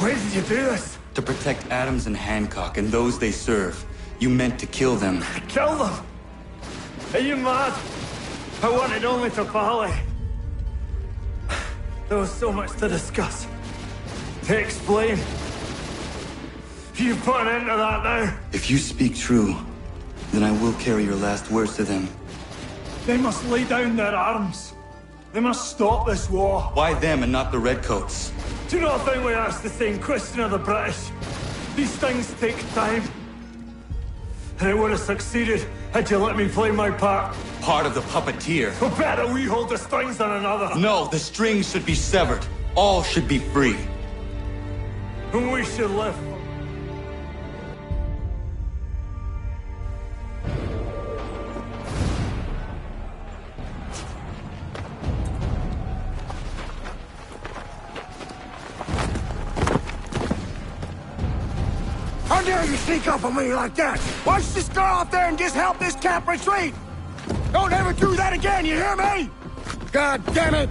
Why did you do this? To protect Adams and Hancock and those they serve. You meant to kill them. Kill them? Are you mad? I wanted only to parley. There was so much to discuss. To explain. You put an end to that now. If you speak true, then I will carry your last words to them. They must lay down their arms. They must stop this war. Why them and not the Redcoats? Do you not think we asked the same question of the British? These things take time. And it would have succeeded had you let me play my part. Part of the puppeteer. Well, better we hold the strings than another. No, the strings should be severed. All should be free. And we should live. How dare you sneak up on me like that? Why don't you just go out there and just help this camp retreat? Don't ever do that again, you hear me? God damn it!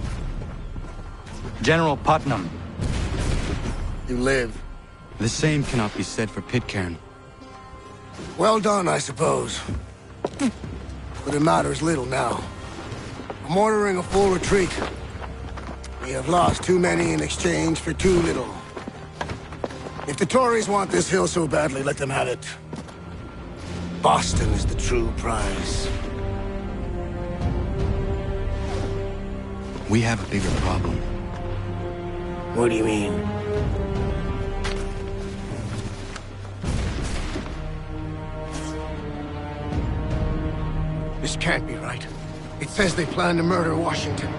General Putnam. You live. The same cannot be said for Pitcairn. Well done, I suppose. But it matters little now. I'm ordering a full retreat. We have lost too many in exchange for too little. If the Tories want this hill so badly, let them have it. Boston is the true prize. We have a bigger problem. What do you mean? This can't be right. It says they plan to murder Washington.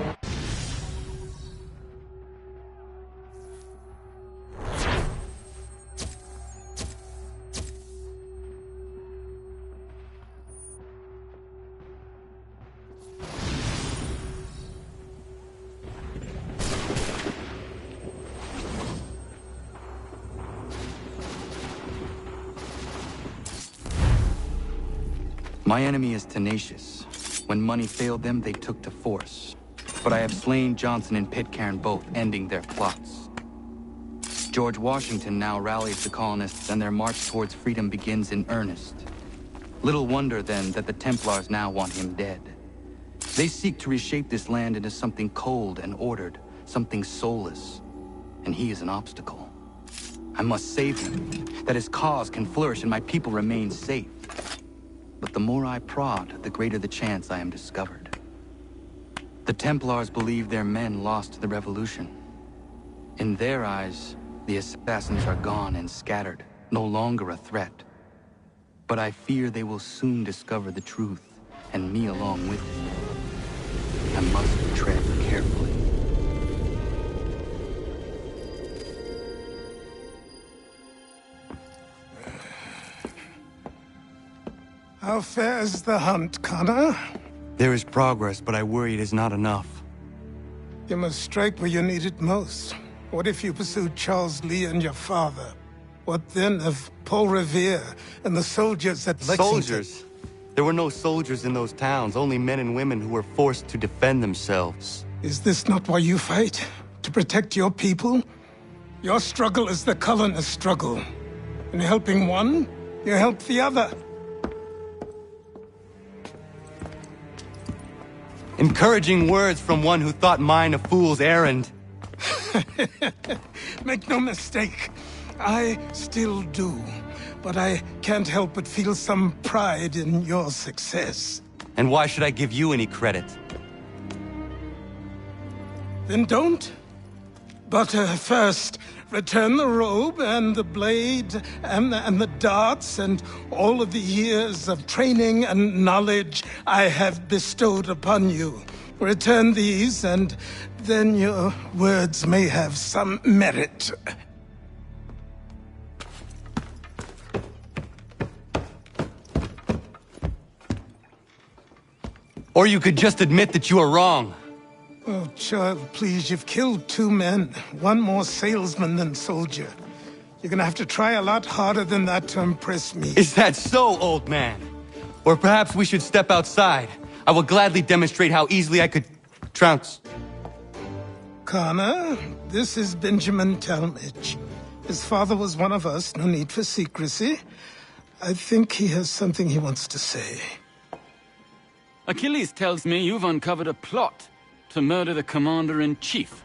My enemy is tenacious. When money failed them, they took to force. But I have slain Johnson and Pitcairn both, ending their plots. George Washington now rallies the colonists, and their march towards freedom begins in earnest. Little wonder, then, that the Templars now want him dead. They seek to reshape this land into something cold and ordered, something soulless. And he is an obstacle. I must save him, that his cause can flourish and my people remain safe. But the more I prod, the greater the chance I am discovered. The Templars believe their men lost the revolution. In their eyes, the assassins are gone and scattered, no longer a threat. But I fear they will soon discover the truth, and me along with it. I must tread carefully. How fares the hunt, Connor? There is progress, but I worry it is not enough. You must strike where you need it most. What if you pursued Charles Lee and your father? What then of Paul Revere and the soldiers at Lexington? Soldiers? There were no soldiers in those towns, only men and women who were forced to defend themselves. Is this not why you fight? To protect your people? Your struggle is the colonists' struggle. In helping one, you help the other. Encouraging words from one who thought mine a fool's errand. Make no mistake, I still do. But I can't help but feel some pride in your success. And why should I give you any credit? Then don't. But first, return the robe and the blade and the darts and all of the years of training and knowledge I have bestowed upon you. Return these, and then your words may have some merit. Or you could just admit that you are wrong. Oh, child, please, you've killed 2 men. One more salesman than soldier. You're gonna have to try a lot harder than that to impress me. Is that so, old man? Or perhaps we should step outside. I will gladly demonstrate how easily I could trounce. Connor, this is Benjamin Talmadge. His father was one of us, no need for secrecy. I think he has something he wants to say. Achilles tells me you've uncovered a plot to murder the Commander-in-Chief.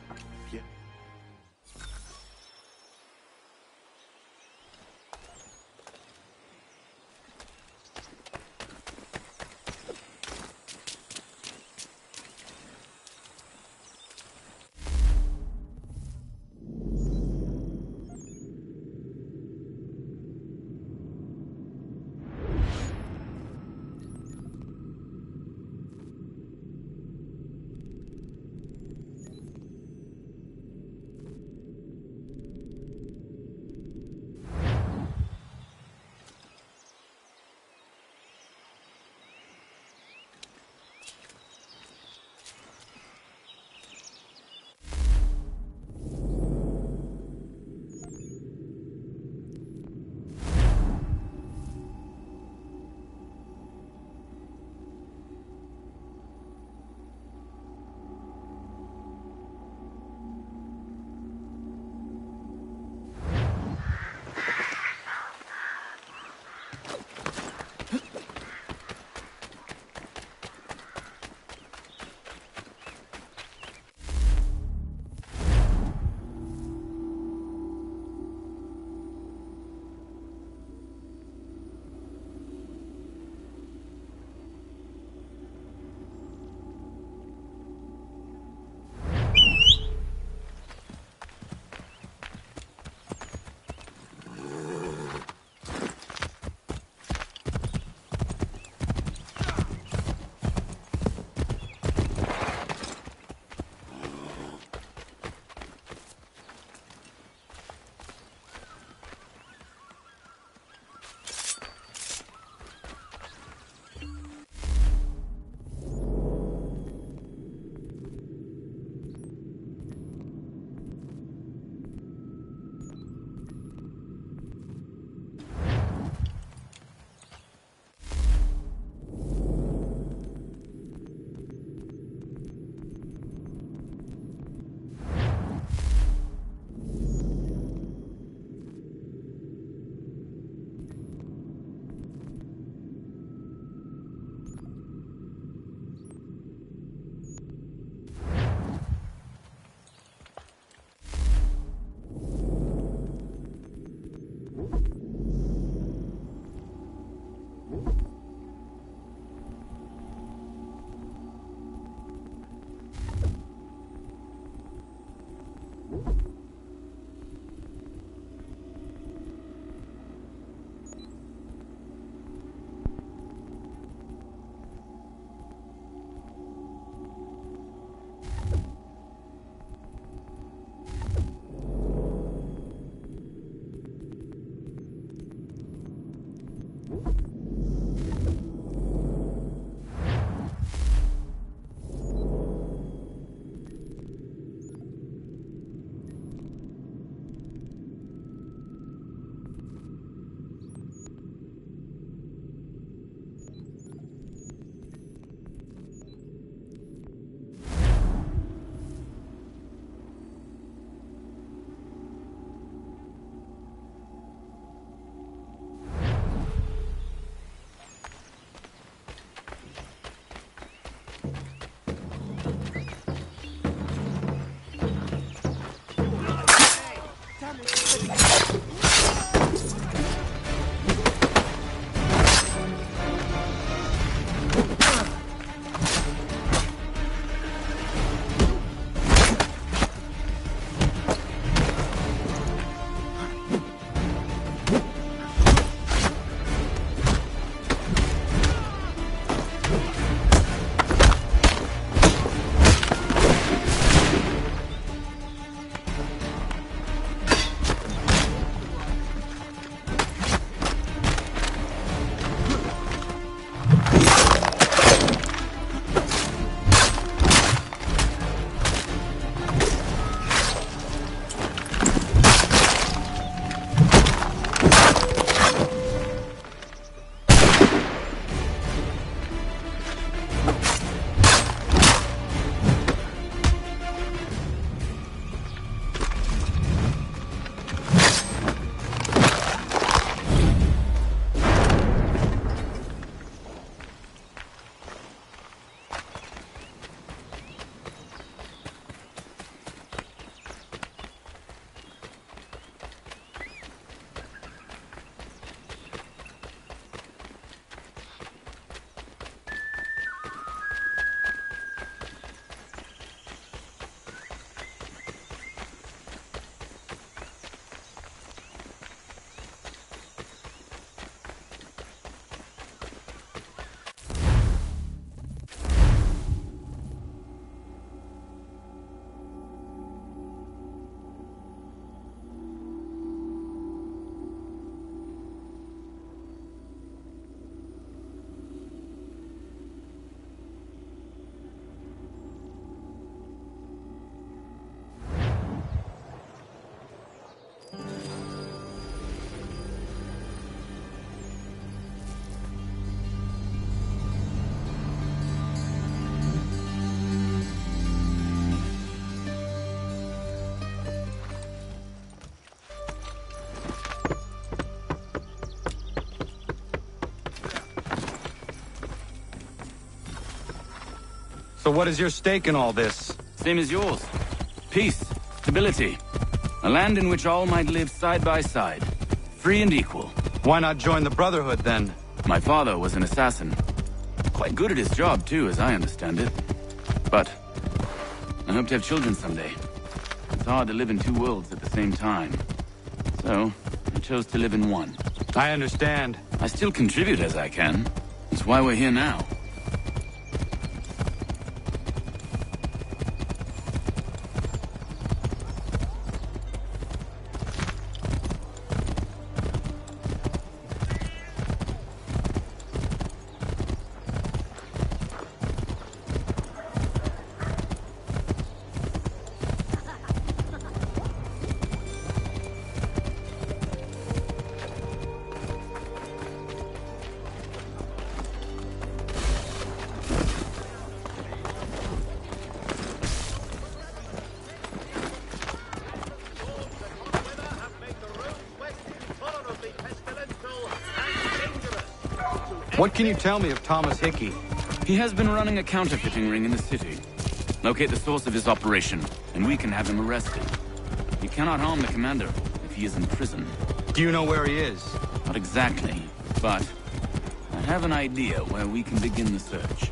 So what is your stake in all this? Same as yours. Peace, stability. A land in which all might live side by side. Free and equal. Why not join the Brotherhood, then? My father was an assassin. Quite good at his job, too, as I understand it. But I hope to have children someday. It's hard to live in two worlds at the same time. So, I chose to live in one. I understand. I still contribute as I can. That's why we're here now. What can you tell me of Thomas Hickey? He has been running a counterfeiting ring in the city. Locate the source of his operation, and we can have him arrested. You cannot harm the commander if he is in prison. Do you know where he is? Not exactly, but I have an idea where we can begin the search.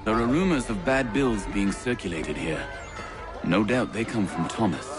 There are rumors of bad bills being circulated here. No doubt they come from Thomas.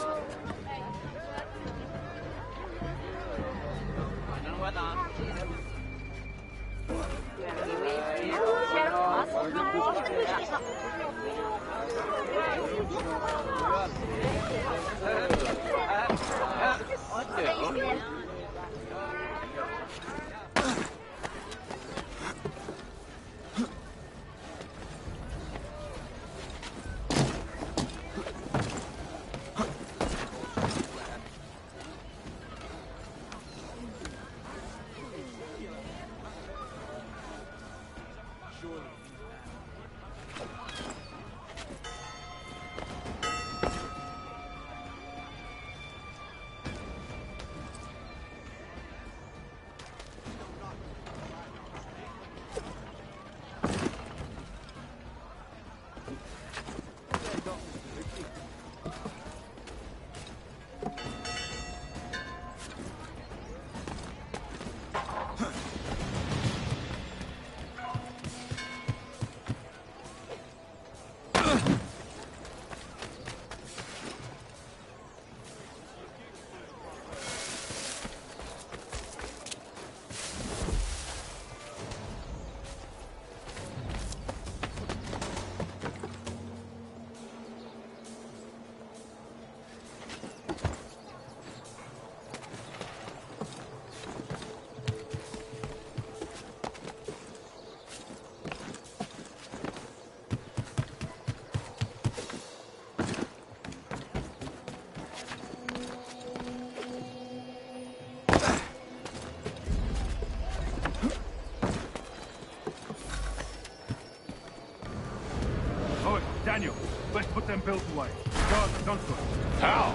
Daniel, let's put them bills away. Guard, don't put. How?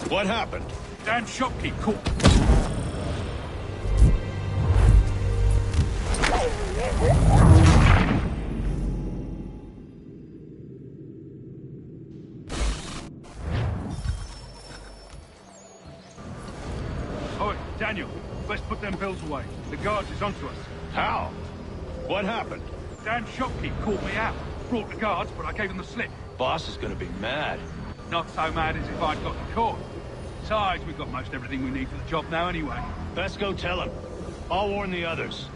What happened? Dan Shopkeep caught. Oh, Daniel, let's put them bills away. The guards is onto us. How? What happened? Dan Shopkeep called me out. Brought the guards, but I gave them the slip. Boss is gonna be mad. Not so mad as if I'd got the caught. Besides, we've got most everything we need for the job now anyway. Best go tell him. I'll warn the others.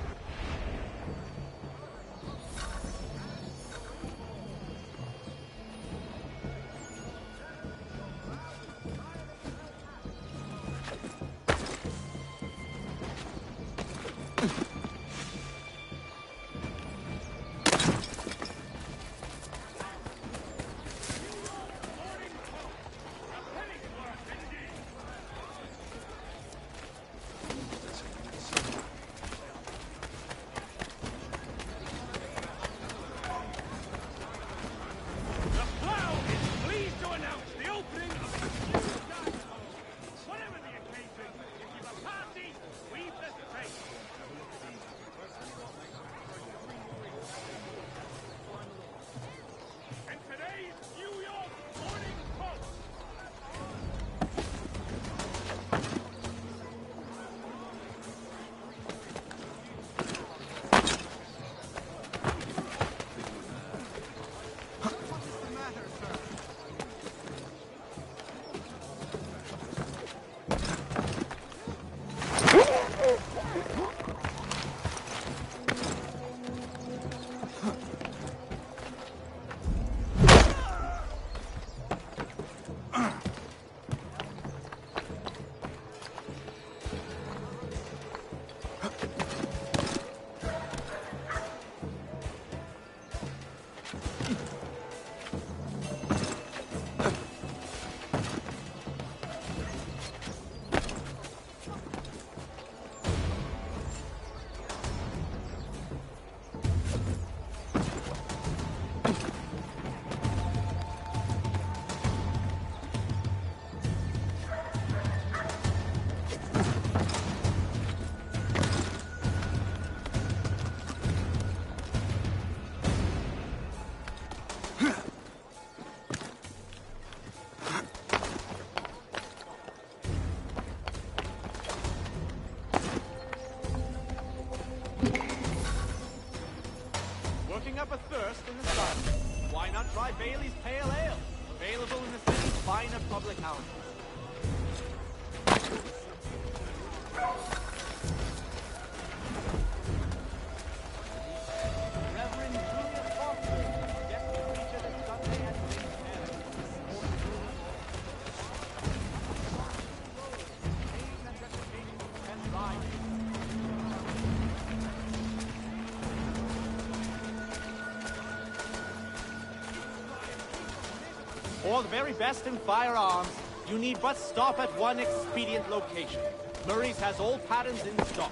up a thirst in the sun? Why not try Bailey's Pale Ale? Available in the city's finest public houses. Reverend Julius Foster, guest preacher this Sunday at St. Mary's. For the very best in firearms, you need but stop at one expedient location. Murray's has all patterns in stock.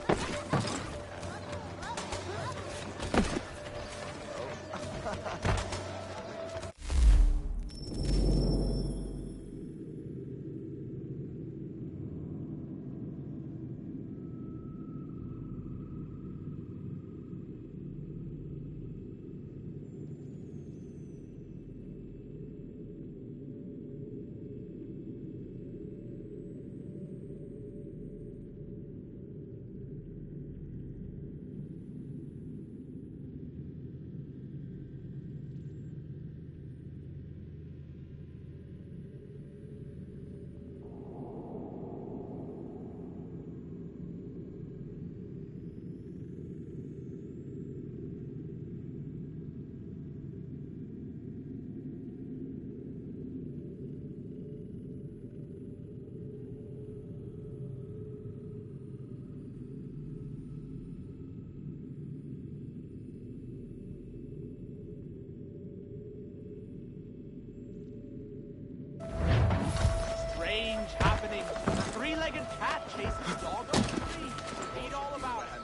Happening. A three-legged cat chases a dog up the street. Read all about it.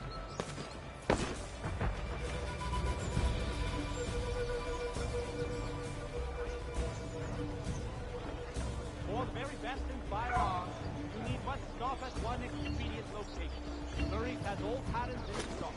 For the very best in firearms, you need but stop at one expedient location. Murray's has all patterns in stock.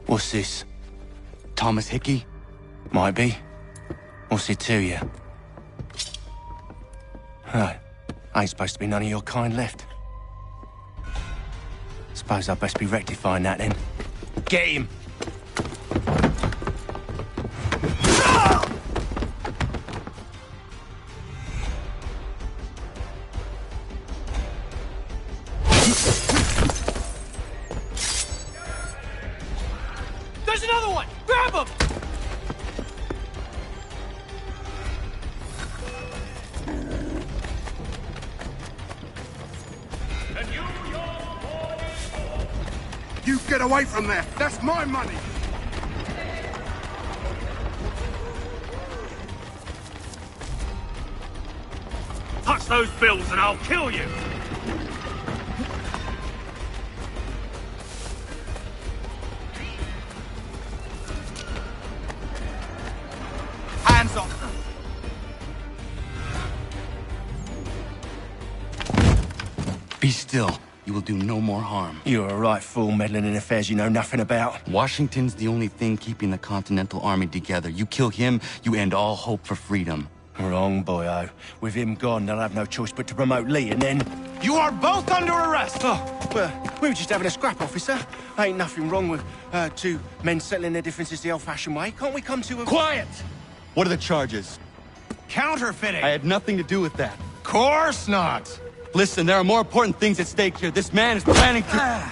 What's this? Thomas Hickey? Might be. What's it to you? Right. Ain't supposed to be none of your kind left. Suppose I'd best be rectifying that then. Get him! There's another one! Grab him! You get away from there! That's my money! Touch those bills and I'll kill you! Hands off! Be still. You will do no more harm. You're a right fool meddling in affairs you know nothing about. Washington's the only thing keeping the Continental Army together. You kill him, you end all hope for freedom. Wrong, boyo. With him gone, they'll have no choice but to promote Lee, and then... You are both under arrest! Oh, well, we were just having a scrap, officer. Ain't nothing wrong with two men settling their differences the old-fashioned way. Can't we come to a... Quiet! What are the charges? Counterfeiting! I had nothing to do with that. Course not! Listen, there are more important things at stake here. This man is planning to...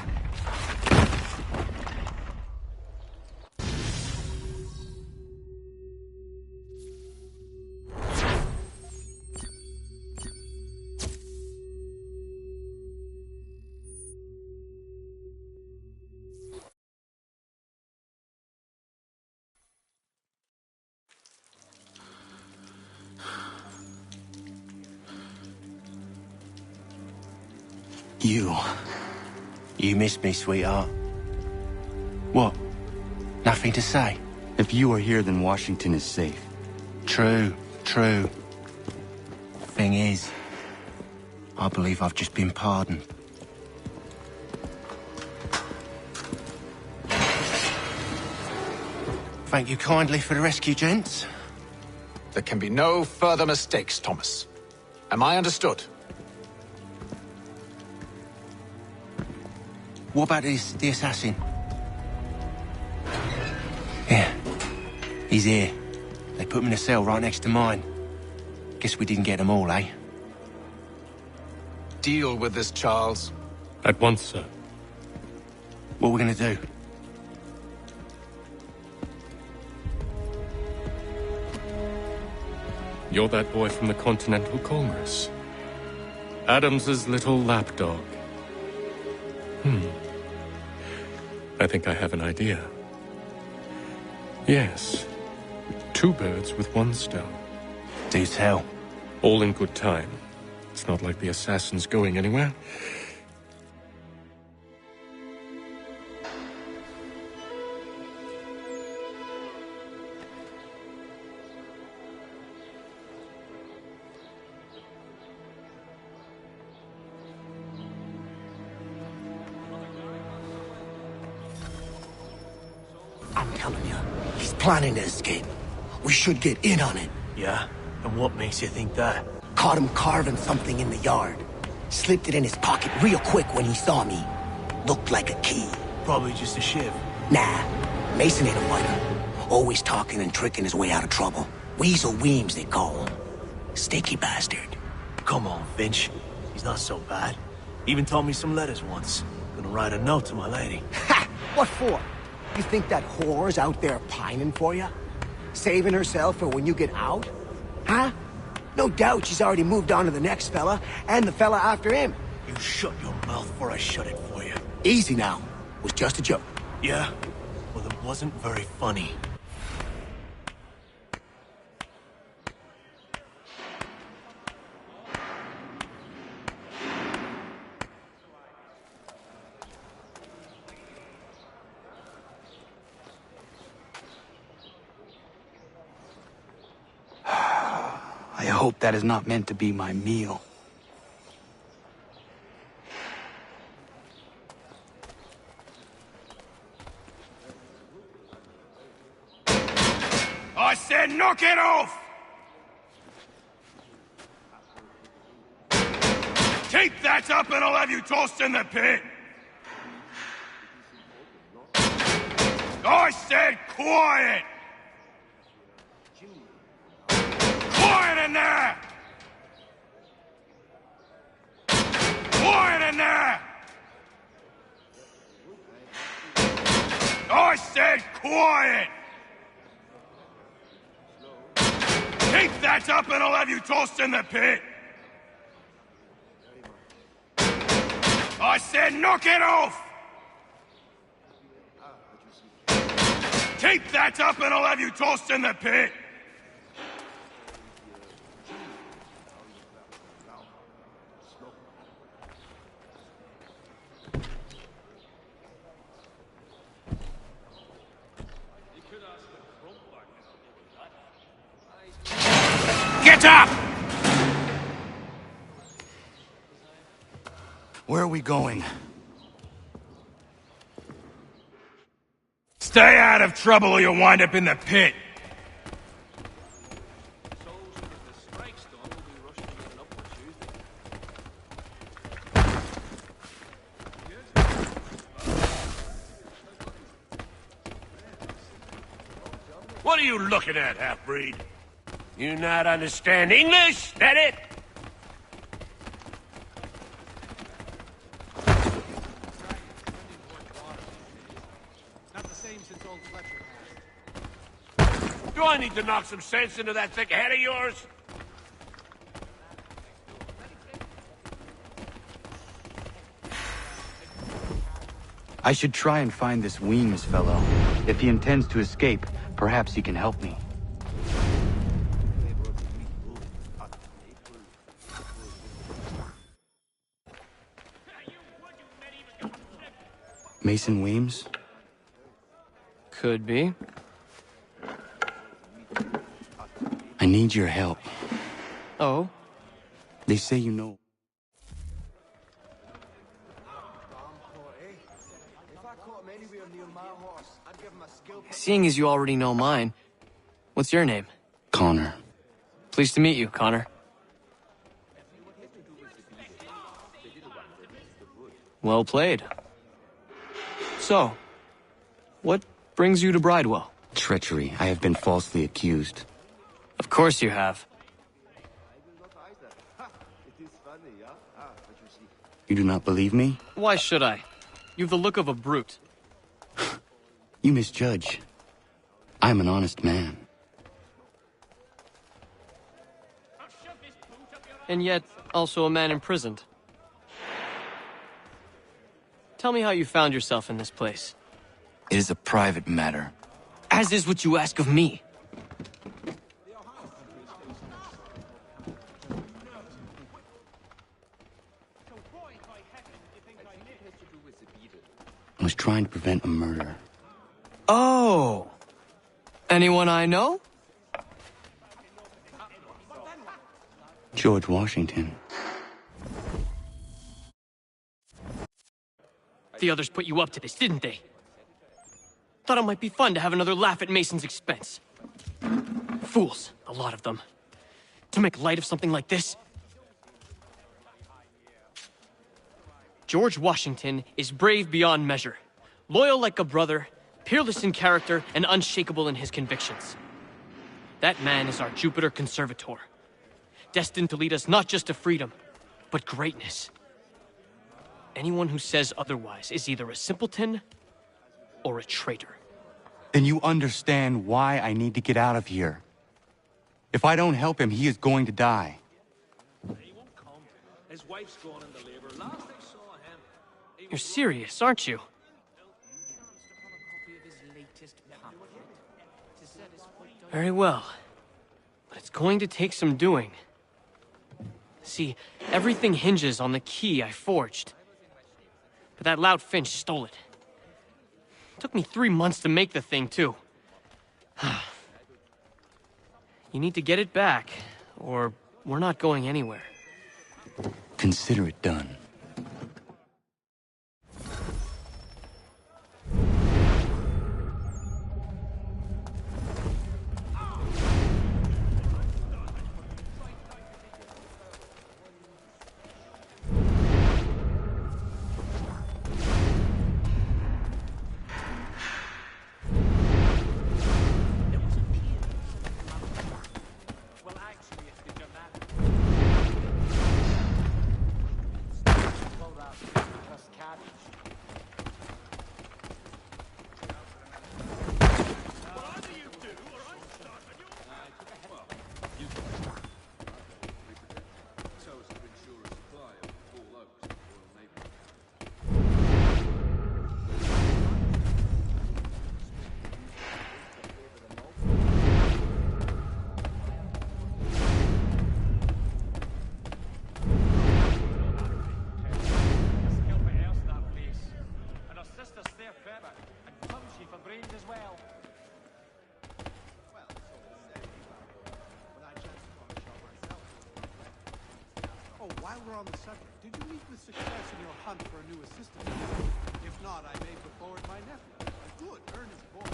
You. You missed me, sweetheart. What? Nothing to say? If you are here, then Washington is safe. True, true. Thing is, I believe I've just been pardoned. Thank you kindly for the rescue, gents. There can be no further mistakes, Thomas. Am I understood? What about the assassin? Yeah. He's here. They put him in a cell right next to mine. Guess we didn't get them all, eh? Deal with this, Charles. At once, sir. What are we gonna do? You're that boy from the Continental Congress. Adams's little lapdog. I think I have an idea. Yes. 2 birds with 1 stone. Do tell. All in good time. It's not like the assassin's going anywhere. I'm telling you, he's planning to escape. We should get in on it. Yeah? And what makes you think that? Caught him carving something in the yard. Slipped it in his pocket real quick when he saw me. Looked like a key. Probably just a shiv. Nah, Mason ain't a fighter. Always talking and tricking his way out of trouble. Weasel Weems, they call him. Sticky bastard. Come on, Finch. He's not so bad. Even taught me some letters once. Gonna write a note to my lady. Ha! What for? You think that whore's out there pining for you? Saving herself for when you get out? Huh? No doubt she's already moved on to the next fella, and the fella after him. You shut your mouth before I shut it for you. Easy now. It was just a joke. Yeah? Well, it wasn't very funny. I hope that is not meant to be my meal. I said knock it off! Keep that up and I'll have you tossed in the pit! I said quiet! Quiet in there! Quiet in there! I said quiet! Keep that up and I'll have you tossed in the pit! I said knock it off! Keep that up and I'll have you tossed in the pit! Get up! Where are we going? Stay out of trouble or you'll wind up in the pit! What are you looking at, half-breed? You not understand English? That it? Not the same since old Fletcher passed. Do I need to knock some sense into that thick head of yours? I should try and find this Weems fellow. If he intends to escape, perhaps he can help me. Mason Weems? Could be. I need your help. Oh? They say you know. Seeing as you already know mine, what's your name? Connor. Pleased to meet you, Connor. Well played. So, what brings you to Bridewell? Treachery. I have been falsely accused. Of course you have. You do not believe me? Why should I? You've the look of a brute. You misjudge. I'm an honest man. And yet, also a man imprisoned. Tell me how you found yourself in this place. It is a private matter. As is what you ask of me. I was trying to prevent a murder. Oh! Anyone I know? George Washington. The others put you up to this, didn't they? Thought it might be fun to have another laugh at Mason's expense. Fools, a lot of them. To make light of something like this. George Washington is brave beyond measure, loyal like a brother, peerless in character, and unshakable in his convictions. That man is our Jupiter Conservator, destined to lead us not just to freedom, but greatness. Anyone who says otherwise is either a simpleton or a traitor. Then you understand why I need to get out of here. If I don't help him, he is going to die. His wife's gone into labor. Last I saw him... You're serious, aren't you? Very well. But it's going to take some doing. See, everything hinges on the key I forged. But that lout Finch stole it. Took me 3 months to make the thing, too. You need to get it back, or we're not going anywhere. Consider it done. While we're on the subject, did you meet with success in your hunt for a new assistant? If not, I may put forward my nephew. A good, earnest boy.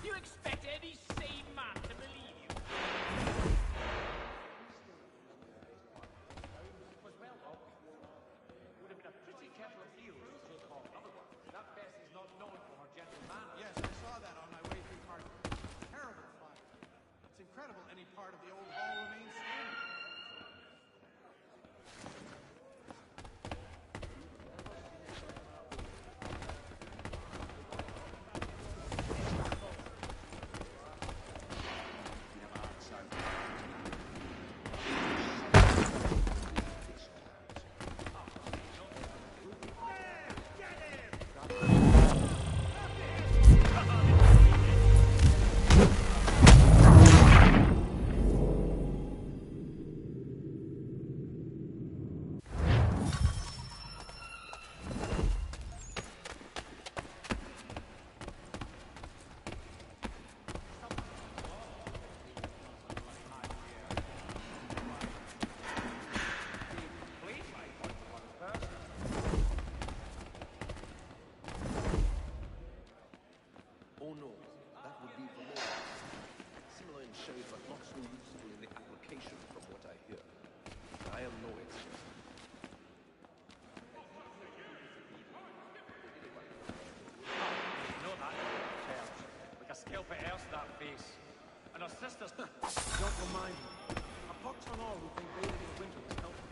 You expect any sane man to believe you? Was well off. Would have been a pretty kettle of field to take off otherwise. That Bess is not known for her gentle manner. Yes, I saw that on my way through Carter. Terrible fire. It's incredible any part of the old hall remains standing. Oh no, that would be Valerian. Similar in shape, but not so useful in the application from what I hear. I am no expert. You know that? Like a scalp at else that face. And her sister's... Don't remind me. A pox on all who think bathing in winter was helpful.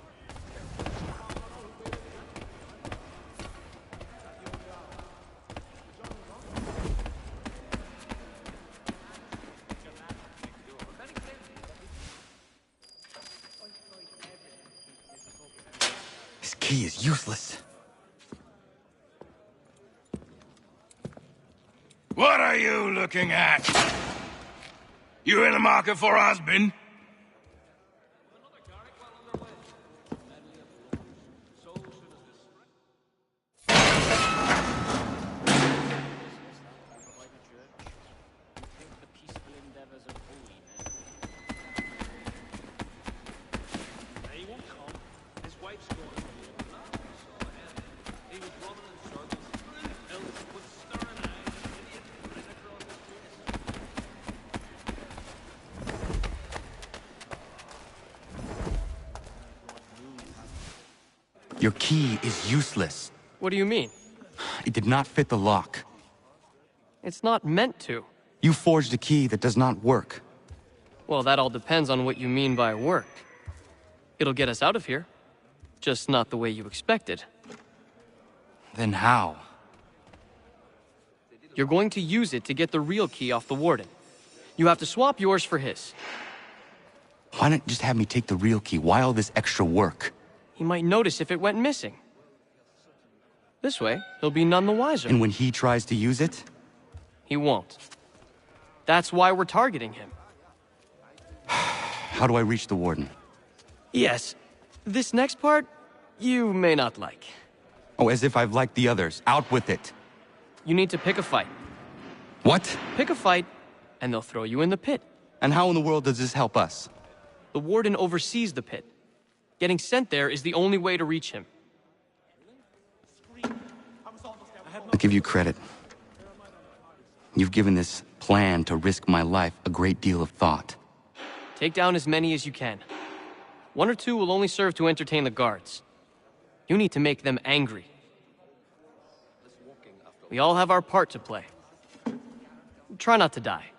This key is useless. What are you looking at? You in the market for a husband? He won't come. His wife's gone. He was running in circles. Ills with staring eyes. Idiot right across his face. Your key is useless. What do you mean? It did not fit the lock. It's not meant to. You forged a key that does not work. Well, that all depends on what you mean by work. It'll get us out of here. Just not the way you expected. Then how? You're going to use it to get the real key off the Warden. You have to swap yours for his. Why not just have me take the real key? Why all this extra work? He might notice if it went missing. This way, he'll be none the wiser. And when he tries to use it? He won't. That's why we're targeting him. How do I reach the Warden? Yes. This next part, you may not like. Oh, as if I've liked the others. Out with it. You need to pick a fight. What? Pick a fight, and they'll throw you in the pit. And how in the world does this help us? The Warden oversees the pit. Getting sent there is the only way to reach him. I'll give you credit. You've given this plan to risk my life a great deal of thought. Take down as many as you can. One or two will only serve to entertain the guards. You need to make them angry. We all have our part to play. Try not to die.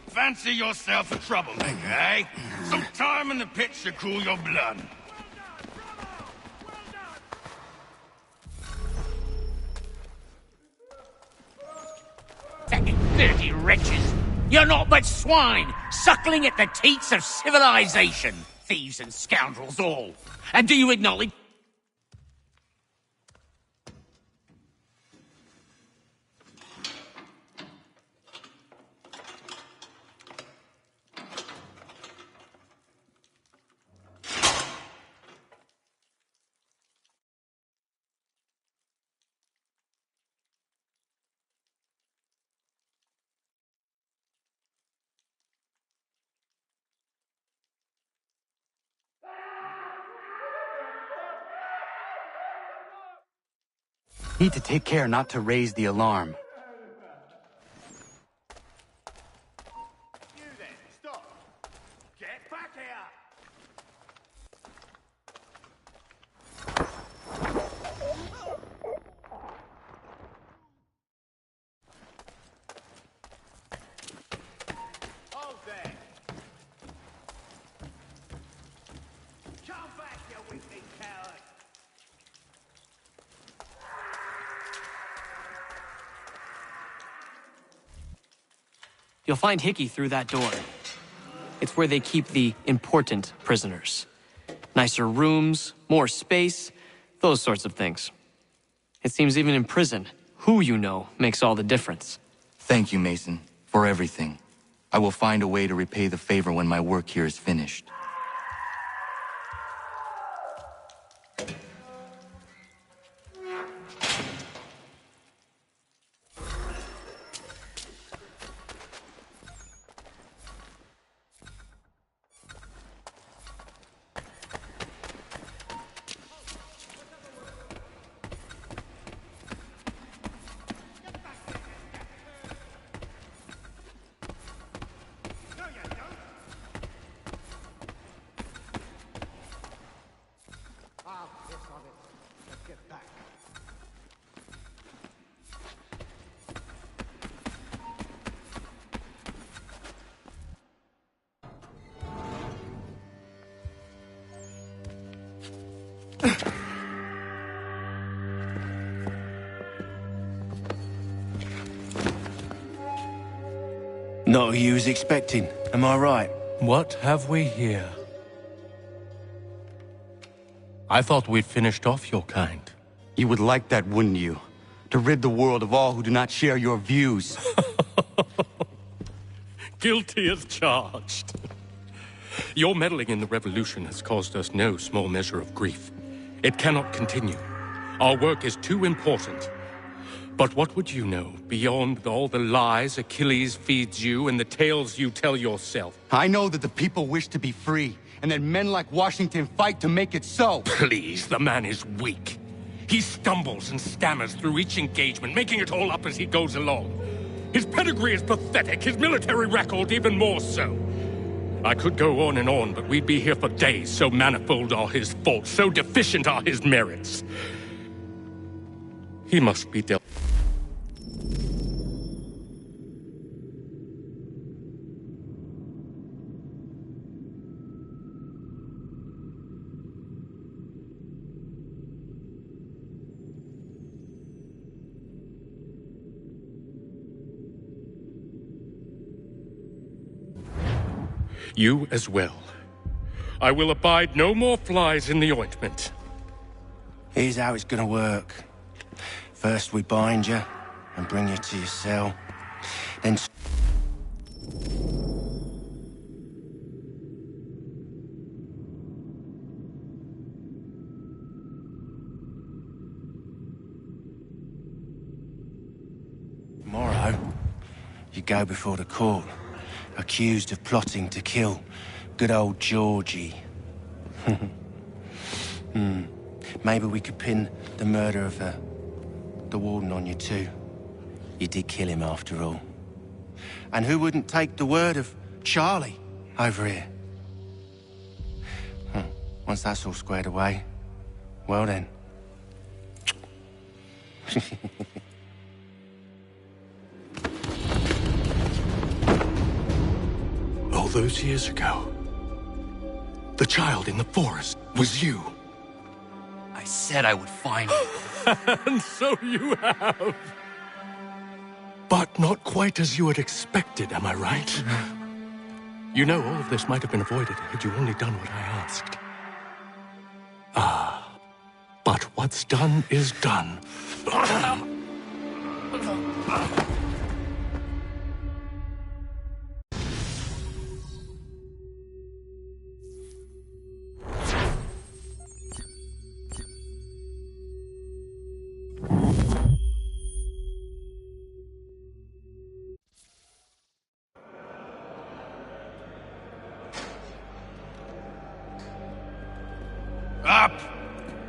Fancy yourself a troublemaker, eh? Some time in the pit should cool your blood. Dirty wretches! You're not but swine, suckling at the teats of civilization. Thieves and scoundrels all. And do you acknowledge... Need to take care not to raise the alarm. You then, stop! Get back here! Hold there! Come back, you weakling coward! You'll find Hickey through that door. It's where they keep the important prisoners. Nicer rooms, more space, those sorts of things. It seems even in prison, who you know makes all the difference. Thank you, Mason, for everything. I will find a way to repay the favor when my work here is finished. Not who you was expecting, am I right? What have we here? I thought we'd finished off your kind. You would like that, wouldn't you? To rid the world of all who do not share your views. Guilty as charged. Your meddling in the revolution has caused us no small measure of grief. It cannot continue. Our work is too important. But what would you know beyond all the lies Achilles feeds you and the tales you tell yourself? I know that the people wish to be free, and that men like Washington fight to make it so. Please, the man is weak. He stumbles and stammers through each engagement, making it all up as he goes along. His pedigree is pathetic, his military record even more so. I could go on, but we'd be here for days, so manifold are his faults, so deficient are his merits. He must be dealt. You as well. I will abide no more flies in the ointment. Here's how it's gonna work. First we bind you and bring you to your cell. Then... tomorrow, you go before the court, accused of plotting to kill good old Georgie. Maybe we could pin the murder of the warden on you too. You did kill him after all. And who wouldn't take the word of Charlie over here? Once that's all squared away, well then. All those years ago, the child in the forest was you. I said I would find you. And so you have. But not quite as you had expected, am I right? You know, all of this might have been avoided had you only done what I asked. Ah, but what's done is done.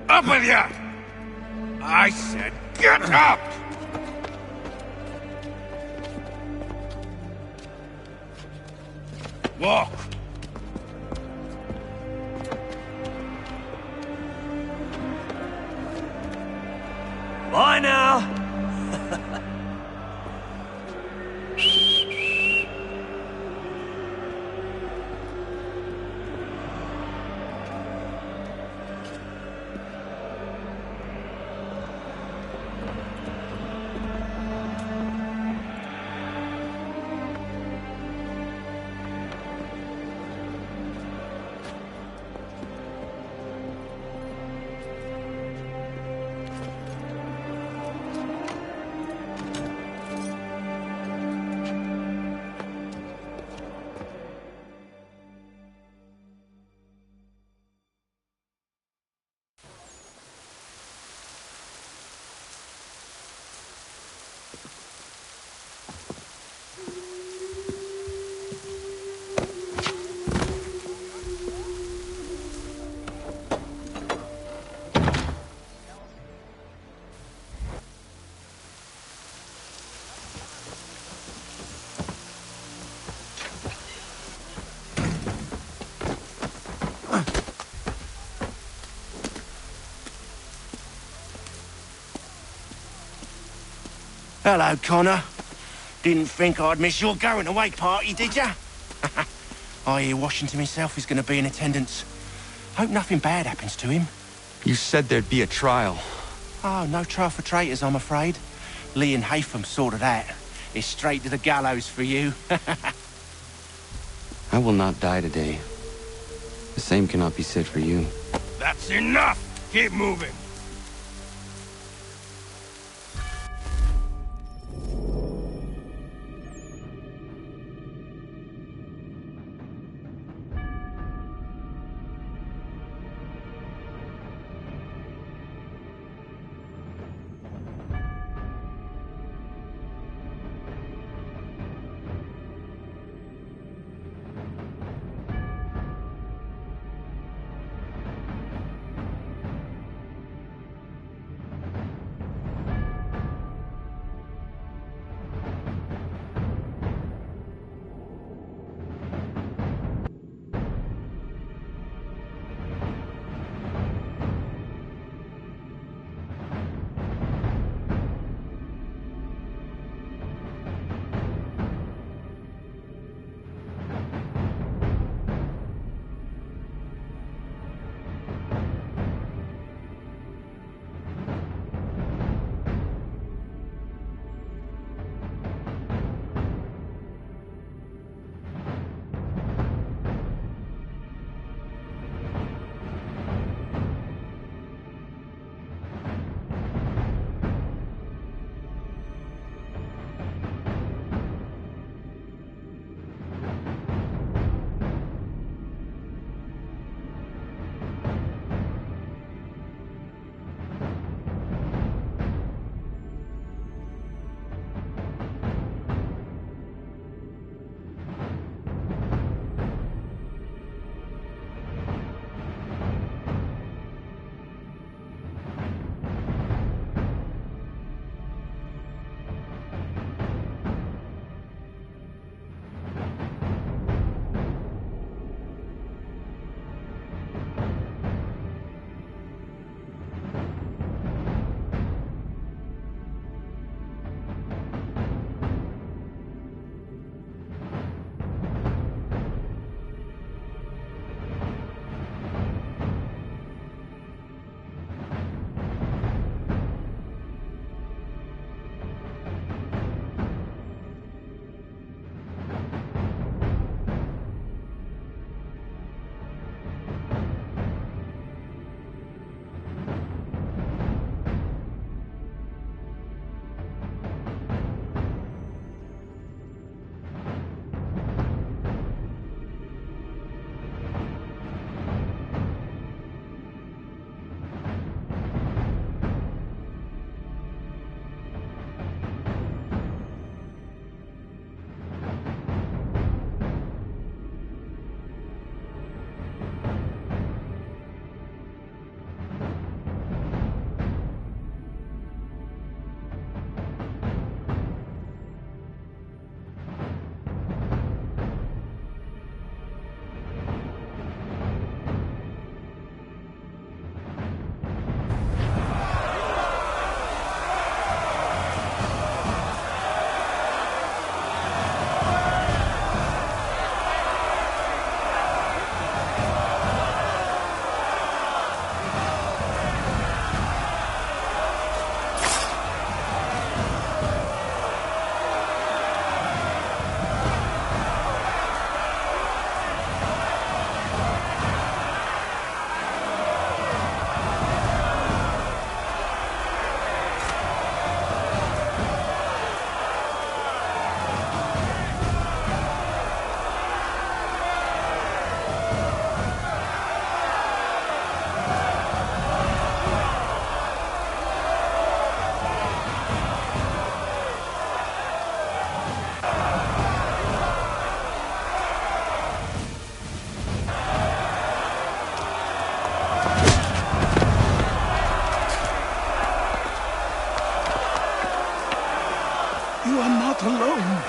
Up with ya! I said get up! Walk. Bye now. Hello, Connor. Didn't think I'd miss your going away party, did ya? I hear Washington himself is going to be in attendance. Hope nothing bad happens to him. You said there'd be a trial. Oh, no trial for traitors, I'm afraid. Lee and Haytham sorted that. It's straight to the gallows for you. I will not die today. The same cannot be said for you. That's enough! Keep moving! You are not alone.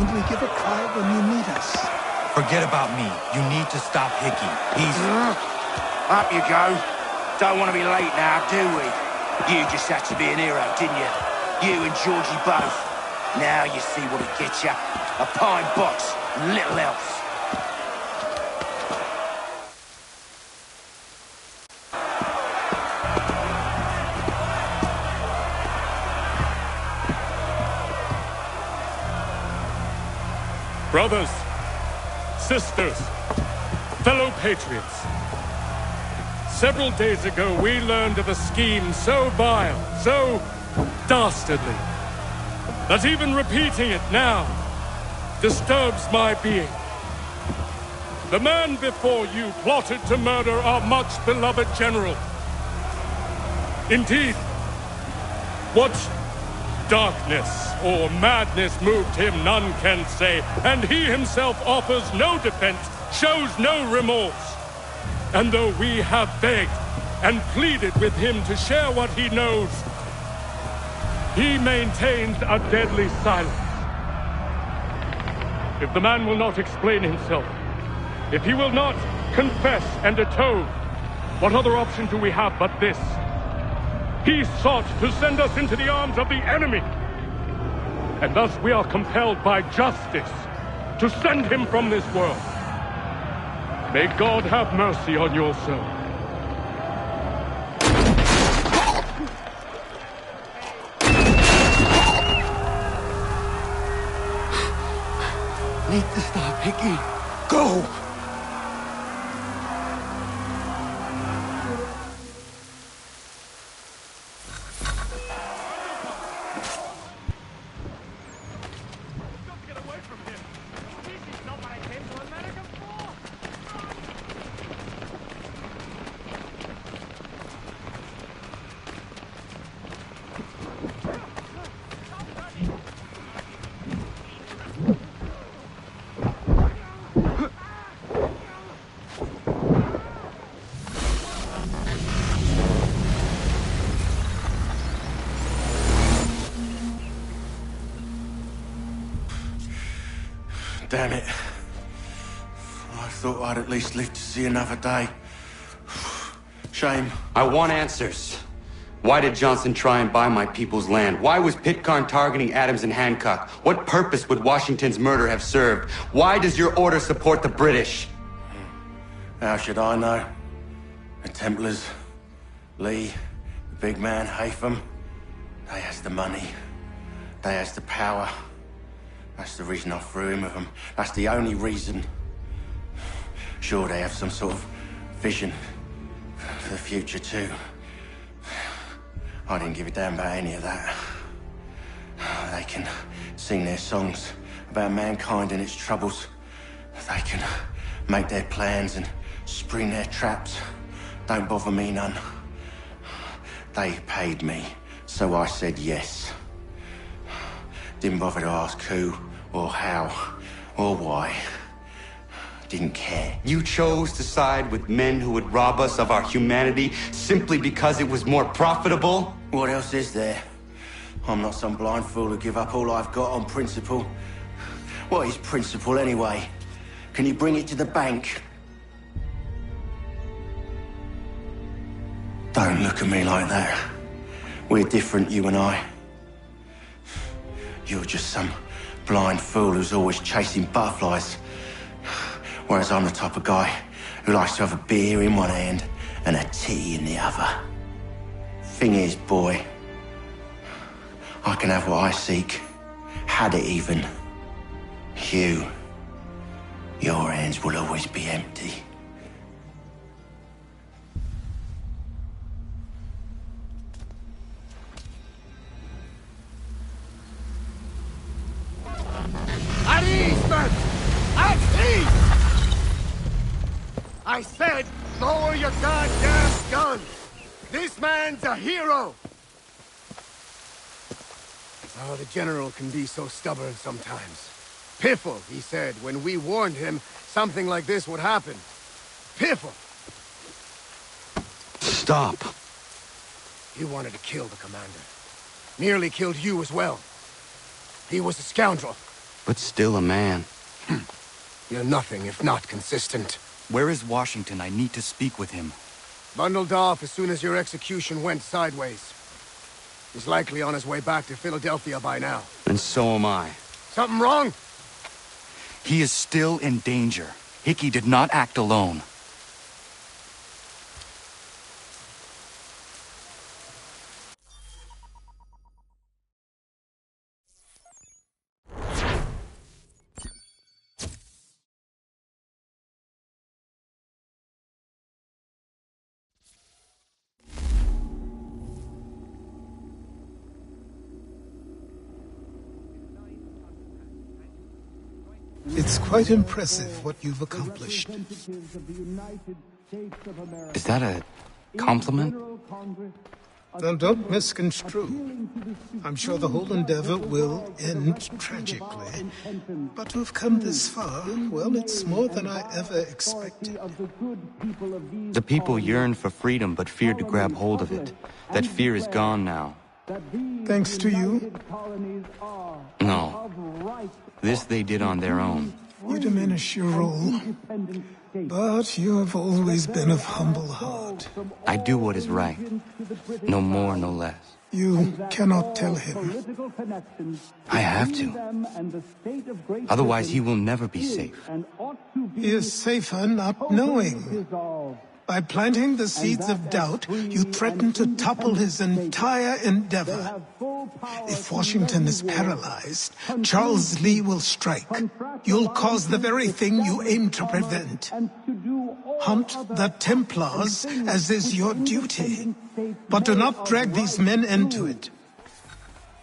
We give a cry when you need us. Forget about me. You need to stop Hickey. He's... Up you go. Don't want to be late now, do we? You just had to be an hero, didn't you? You and Georgie both. Now you see what it gets you. A pine box, little else. Brothers, sisters, fellow patriots. Several days ago, we learned of a scheme so vile, so dastardly, that even repeating it now disturbs my being. The man before you plotted to murder our much-beloved general. Indeed, what darkness or madness moved him, none can say, and he himself offers no defense, shows no remorse. And though we have begged and pleaded with him to share what he knows, he maintains a deadly silence. If the man will not explain himself, if he will not confess and atone, what other option do we have but this? He sought to send us into the arms of the enemy. And thus we are compelled by justice to send him from this world. May God have mercy on your soul. Need to stop, Hickey. Go! Damn it. I thought I'd at least live to see another day. Shame. I want answers. Why did Johnson try and buy my people's land? Why was Pitcairn targeting Adams and Hancock? What purpose would Washington's murder have served? Why does your order support the British? How should I know? The Templars, Lee, the big man, Haytham, they has the money. They has the power. That's the reason I threw in with them. That's the only reason. Sure, they have some sort of vision for the future, too. I didn't give a damn about any of that. They can sing their songs about mankind and its troubles. They can make their plans and spring their traps. Don't bother me none. They paid me, so I said yes. Didn't bother to ask who, or how, or why. Didn't care. You chose to side with men who would rob us of our humanity simply because it was more profitable? What else is there? I'm not some blind fool who give up all I've got on principle. What is principle anyway? Can you bring it to the bank? Don't look at me like that. We're different, you and I. You're just some blind fool who's always chasing butterflies. Whereas I'm the type of guy who likes to have a beer in one hand and a tea in the other. Thing is, boy, I can have what I seek. Had it even. Your hands will always be empty. At ease, men! At ease! I said, lower your goddamn gun! This man's a hero! Oh, the General can be so stubborn sometimes. Piffle, he said, when we warned him something like this would happen. Piffle! Stop. He wanted to kill the commander. Nearly killed you as well. He was a scoundrel. But still a man. You're nothing if not consistent. Where is Washington? I need to speak with him. Bundled off as soon as your execution went sideways. He's likely on his way back to Philadelphia by now. And so am I. Something wrong? He is still in danger. Hickey did not act alone. It's quite impressive what you've accomplished. Is that a compliment? Now, don't misconstrue. I'm sure the whole endeavor will end tragically. But to have come this far, well, it's more than I ever expected. The people yearned for freedom but feared to grab hold of it. That fear is gone now. Thanks to you? No. This they did on their own. You diminish your role. But you have always been of humble heart. I do what is right. No more, no less. You cannot tell him. I have to. Otherwise, he will never be safe. He is safer not knowing. By planting the seeds of doubt, you threaten to topple his entire endeavor. If Washington is paralyzed, Charles Lee will strike. You'll cause the very thing you aim to prevent. Hunt the Templars, as is your duty. But do not drag these men into it.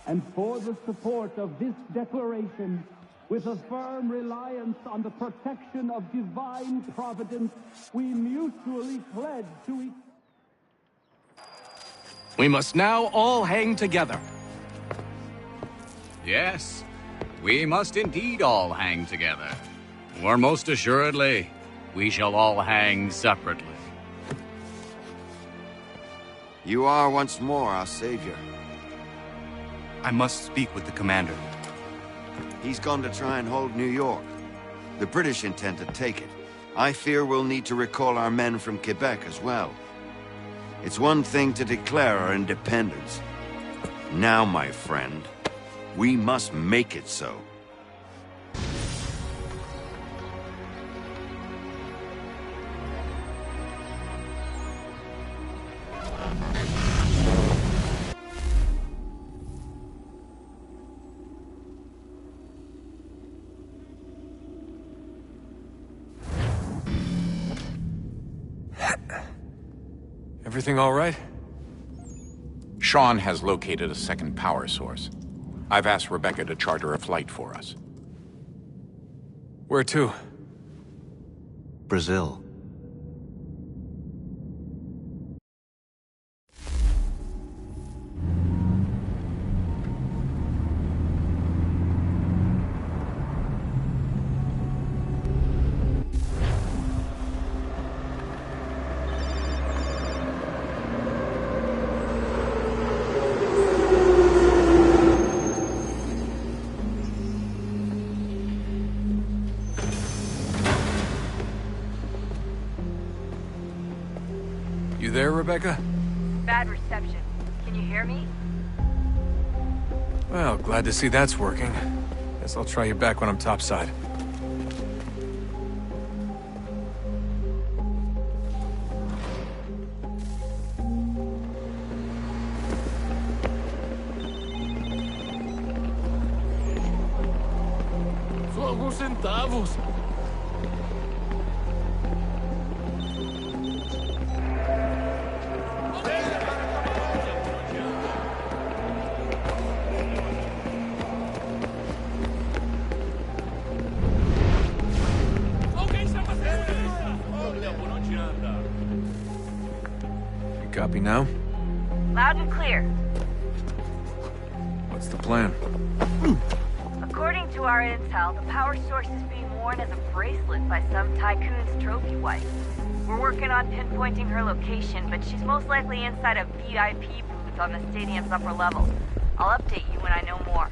And for the support of this declaration, with a firm reliance on the protection of divine providence, we mutually pledge to each... We must now all hang together. Yes, we must indeed all hang together. Or most assuredly, we shall all hang separately. You are once more our savior. I must speak with the commander. He's gone to try and hold New York. The British intend to take it. I fear we'll need to recall our men from Quebec as well. It's one thing to declare our independence. Now, my friend, we must make it so. Everything all right? Sean has located a second power source. I've asked Rebecca to charter a flight for us. Where to? Brazil. You there, Rebecca? Bad reception. Can you hear me? Well, glad to see that's working. Guess I'll try you back when I'm topside. Só alguns centavos. Copy now? Loud and clear. What's the plan? According to our intel, the power source is being worn as a bracelet by some tycoon's trophy wife. We're working on pinpointing her location, but she's most likely inside a VIP booth on the stadium's upper level. I'll update you when I know more.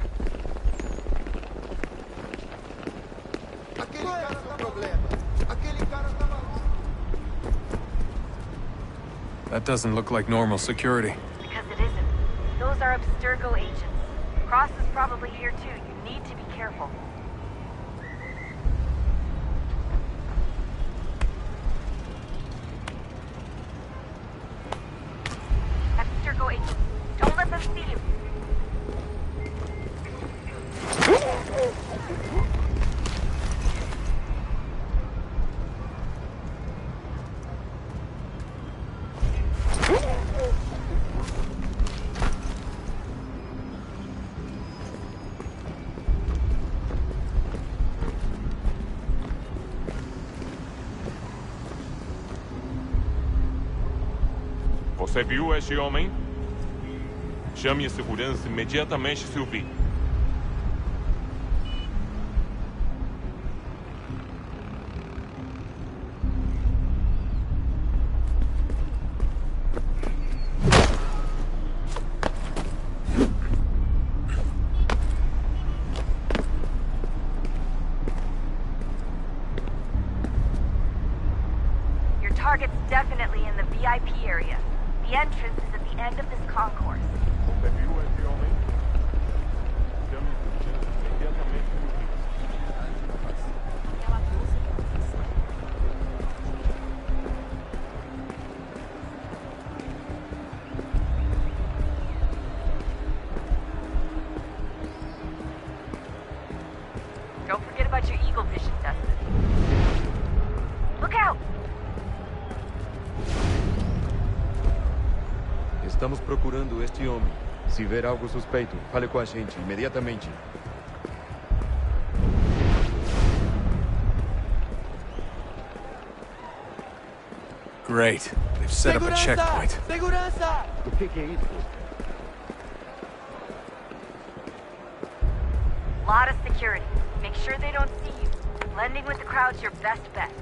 That doesn't look like normal security. Because it isn't. Those are Abstergo agents. Cross is probably here too. You need to be careful. Abstergo agents. Don't let them see you. Você viu este homem? Chame a segurança imediatamente se o vir. Your target's definitely in the VIP area. The entrance is at the end of this concourse. Você viu esse homem? Chame segurança imediatamente no risco. Don't forget about your eagle vision, Dustin. Look out! Estamos procurando este homem. Se ver algo suspeito, fale com a gente imediatamente. Great. They've set up a checkpoint. Segurança! O que é isso? Lot of security. Make sure they don't see you. Blending with the crowd's your best bet.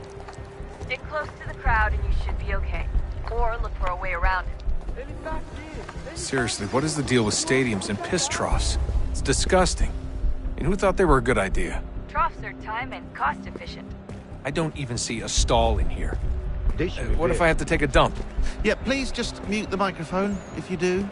Stick close to the crowd and you should be okay. Or look for a way around it. Seriously, what is the deal with stadiums and piss troughs? It's disgusting. And who thought they were a good idea? Troughs are time and cost efficient. I don't even see a stall in here. What if I have to take a dump? Yeah, please just mute the microphone if you do.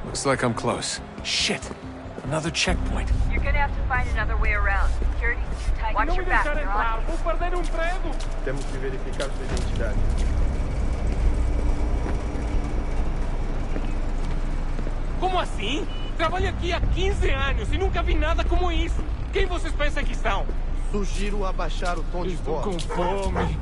Looks like I'm close. Shit! Another checkpoint. You're gonna have to find another way around. Security's too tight. Watch your back, you're on. Vou perder emprego. Temos que verificar sua identidade. Como assim? Trabalho aqui há 15 anos e nunca vi nada como isso. Quem vocês pensam que são? Sugiro abaixar o tom de voz. Com fome.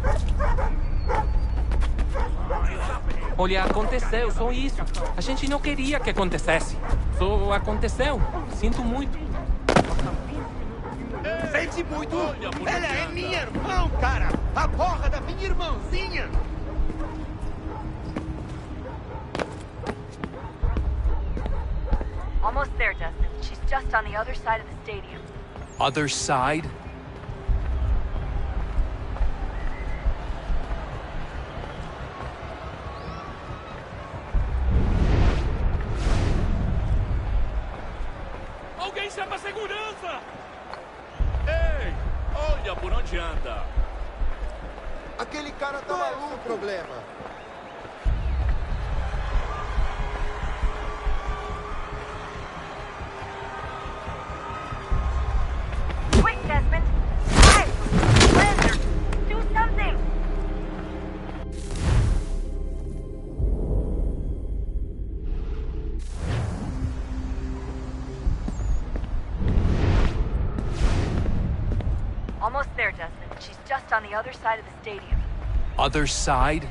Olha, aconteceu, só isso. A gente não queria que acontecesse. Só aconteceu. Sinto muito. Sente muito? Ela é minha irmã, cara! A porra da minha irmãzinha! Almost there, Dustin. She's just on the other side of the stadium. Other side? Alguém chama a segurança! Ei, olha por onde anda. Aquele cara tá maluco, problema. Quick, Desmond! Hey! Lander! Do something! Almost there, Dustin. She's just on the other side of the stadium. Other side?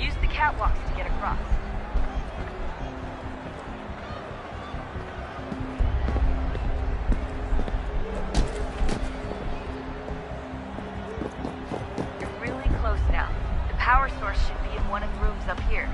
Use the catwalks to get across. You're really close now. The power source should be in one of the rooms up here.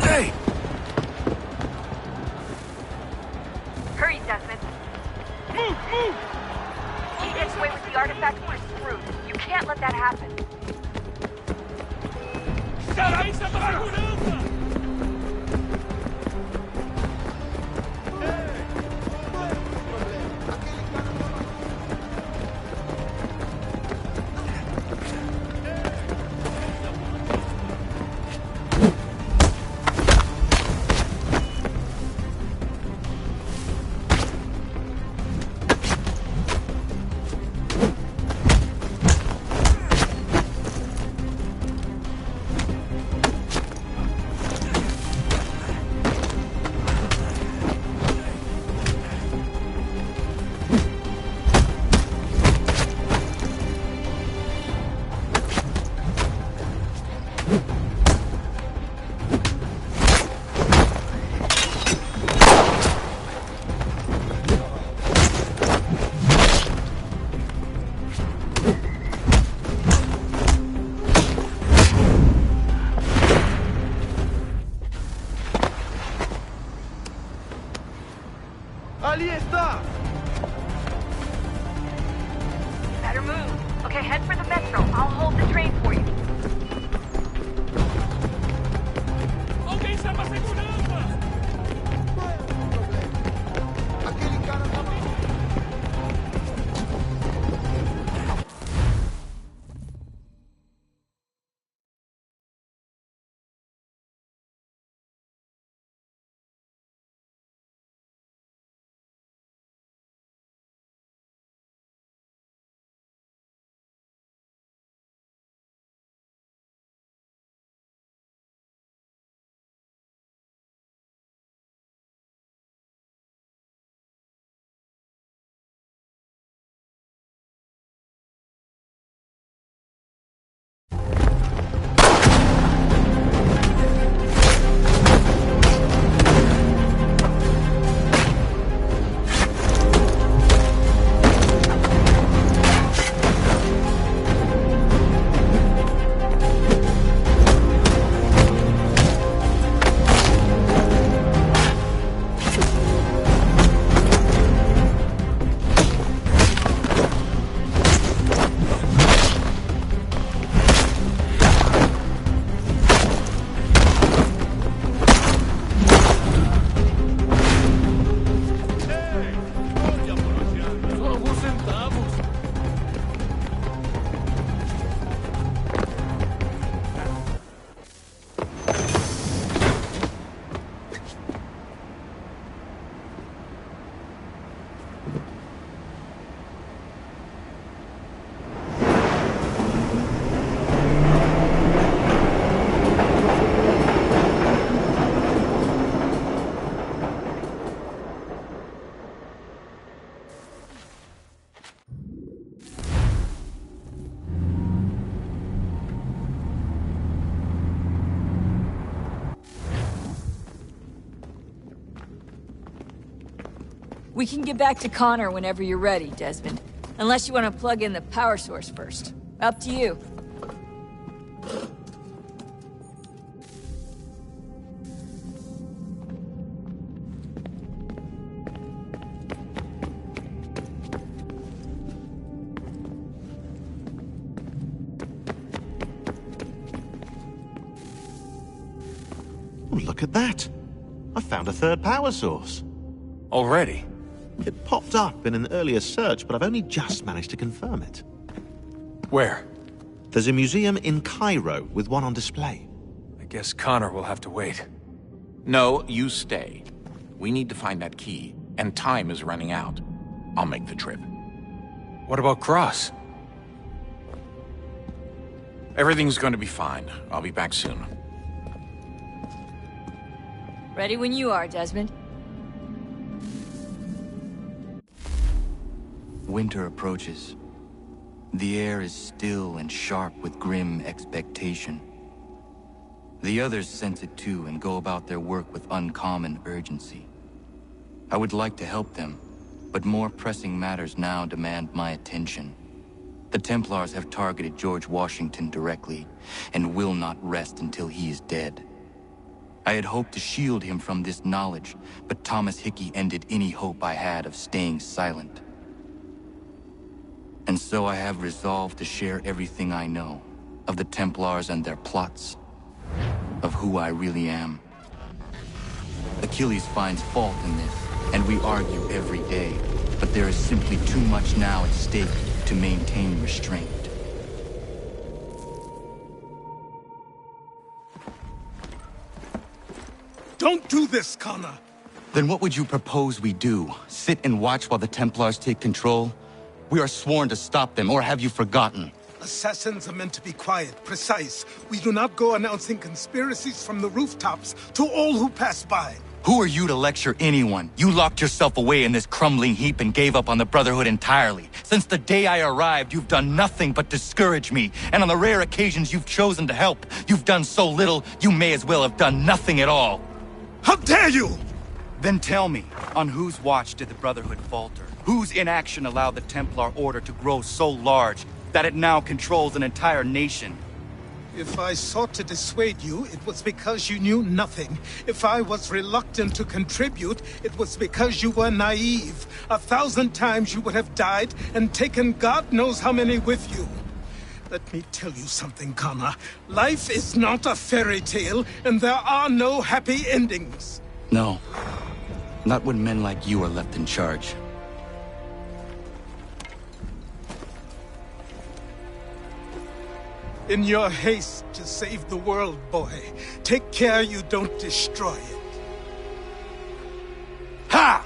Hey! Hurry, Desmond. Move, move! Okay, gets away with the artifact, we're screwed. You can't let that happen. Ali está! Better move. Okay, head for the metro. I'll hold the train for you. Alguém chama a segurança! Aquele cara tá maluco. We can get back to Connor whenever you're ready, Desmond. Unless you want to plug in the power source first. Up to you. Oh, look at that. I found a third power source. Already? It popped up in an earlier search, but I've only just managed to confirm it. Where? There's a museum in Cairo with one on display. I guess Connor will have to wait. No, you stay. We need to find that key, and time is running out. I'll make the trip. What about Cross? Everything's going to be fine. I'll be back soon. Ready when you are, Desmond. Winter approaches. The air is still and sharp with grim expectation. The others sense it too and go about their work with uncommon urgency. I would like to help them, but more pressing matters now demand my attention. The Templars have targeted George Washington directly, and will not rest until he is dead. I had hoped to shield him from this knowledge, but Thomas Hickey ended any hope I had of staying silent. And so I have resolved to share everything I know of the Templars and their plots, of who I really am. Achilles finds fault in this, and we argue every day, but there is simply too much now at stake to maintain restraint. Don't do this, Connor! Then what would you propose we do? Sit and watch while the Templars take control? We are sworn to stop them, or have you forgotten? Assassins are meant to be quiet, precise. We do not go announcing conspiracies from the rooftops to all who pass by. Who are you to lecture anyone? You locked yourself away in this crumbling heap and gave up on the Brotherhood entirely. Since the day I arrived, you've done nothing but discourage me. And on the rare occasions you've chosen to help, you've done so little, you may as well have done nothing at all. How dare you! Then tell me, on whose watch did the Brotherhood falter? Whose inaction allowed the Templar Order to grow so large that it now controls an entire nation? If I sought to dissuade you, it was because you knew nothing. If I was reluctant to contribute, it was because you were naive. 1,000 times you would have died and taken God knows how many with you. Let me tell you something, Connor. Life is not a fairy tale, and there are no happy endings. No. Not when men like you are left in charge. In your haste to save the world, boy, take care you don't destroy it. Ha!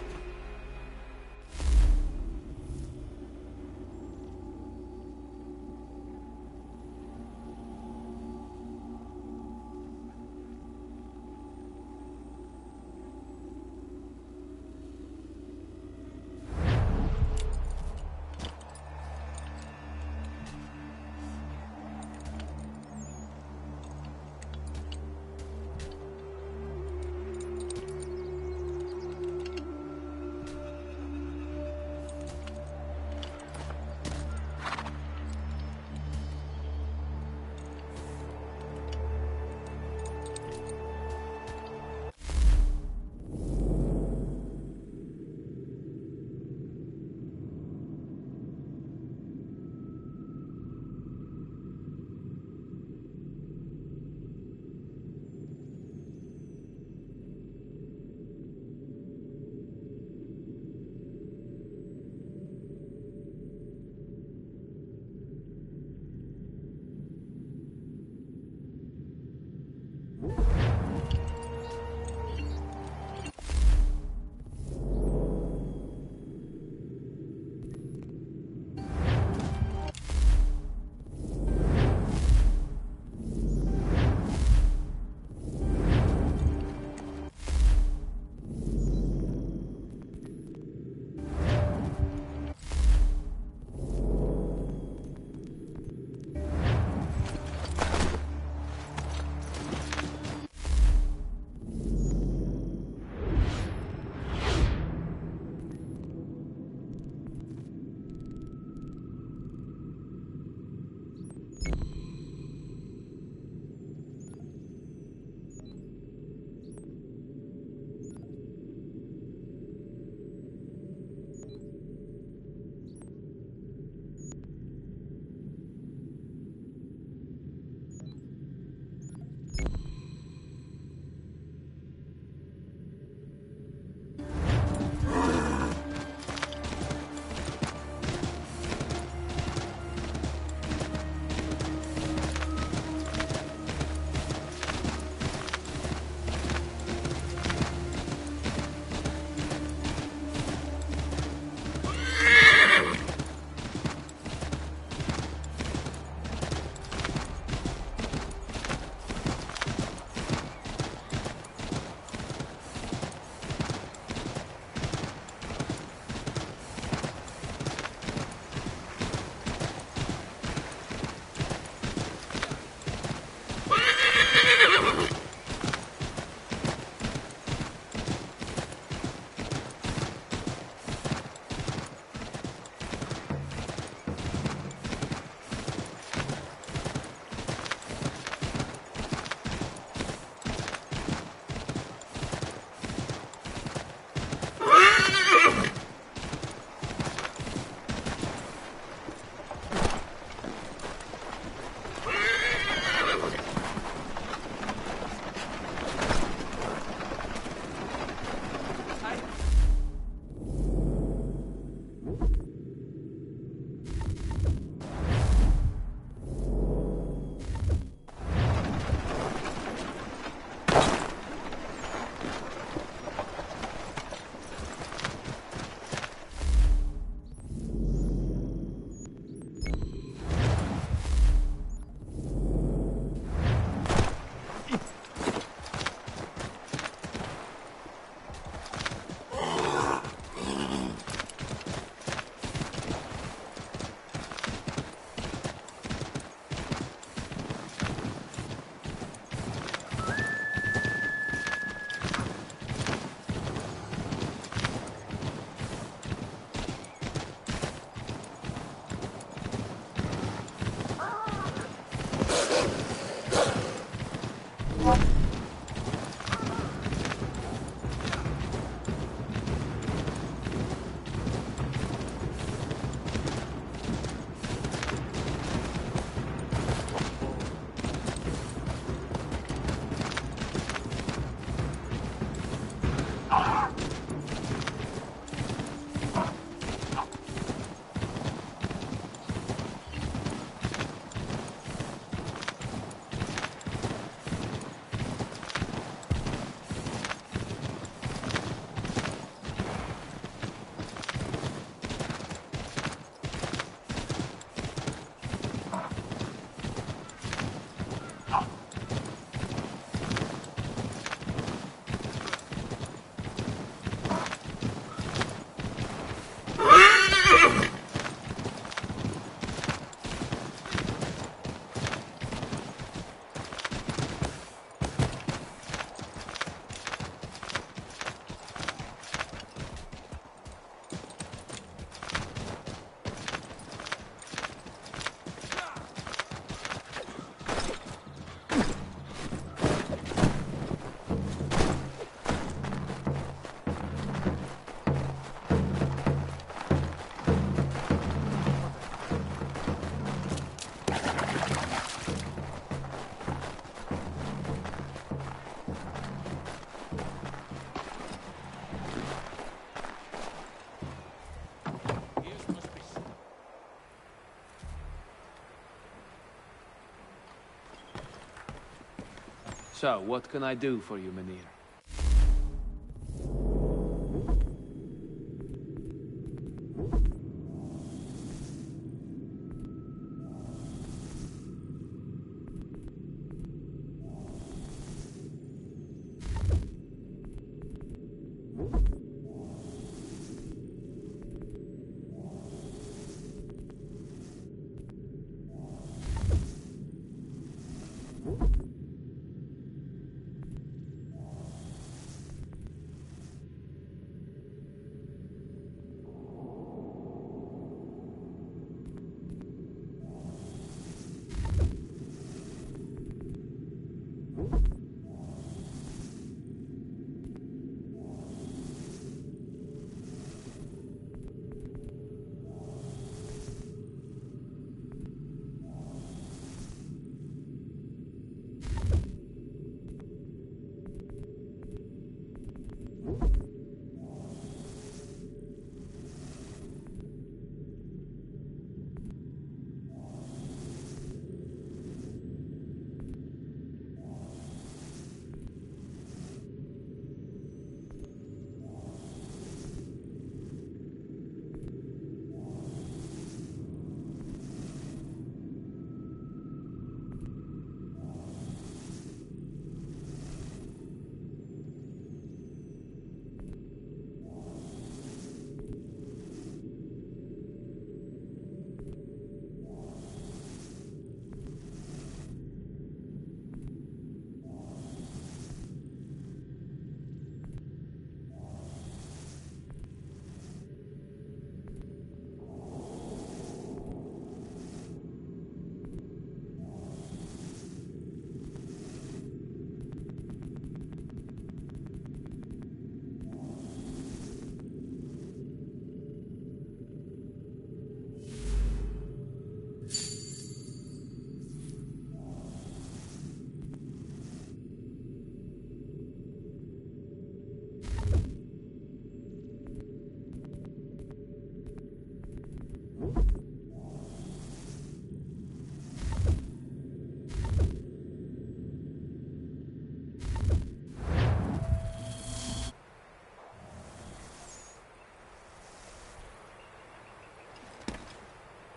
So, what can I do for you, Mynheer?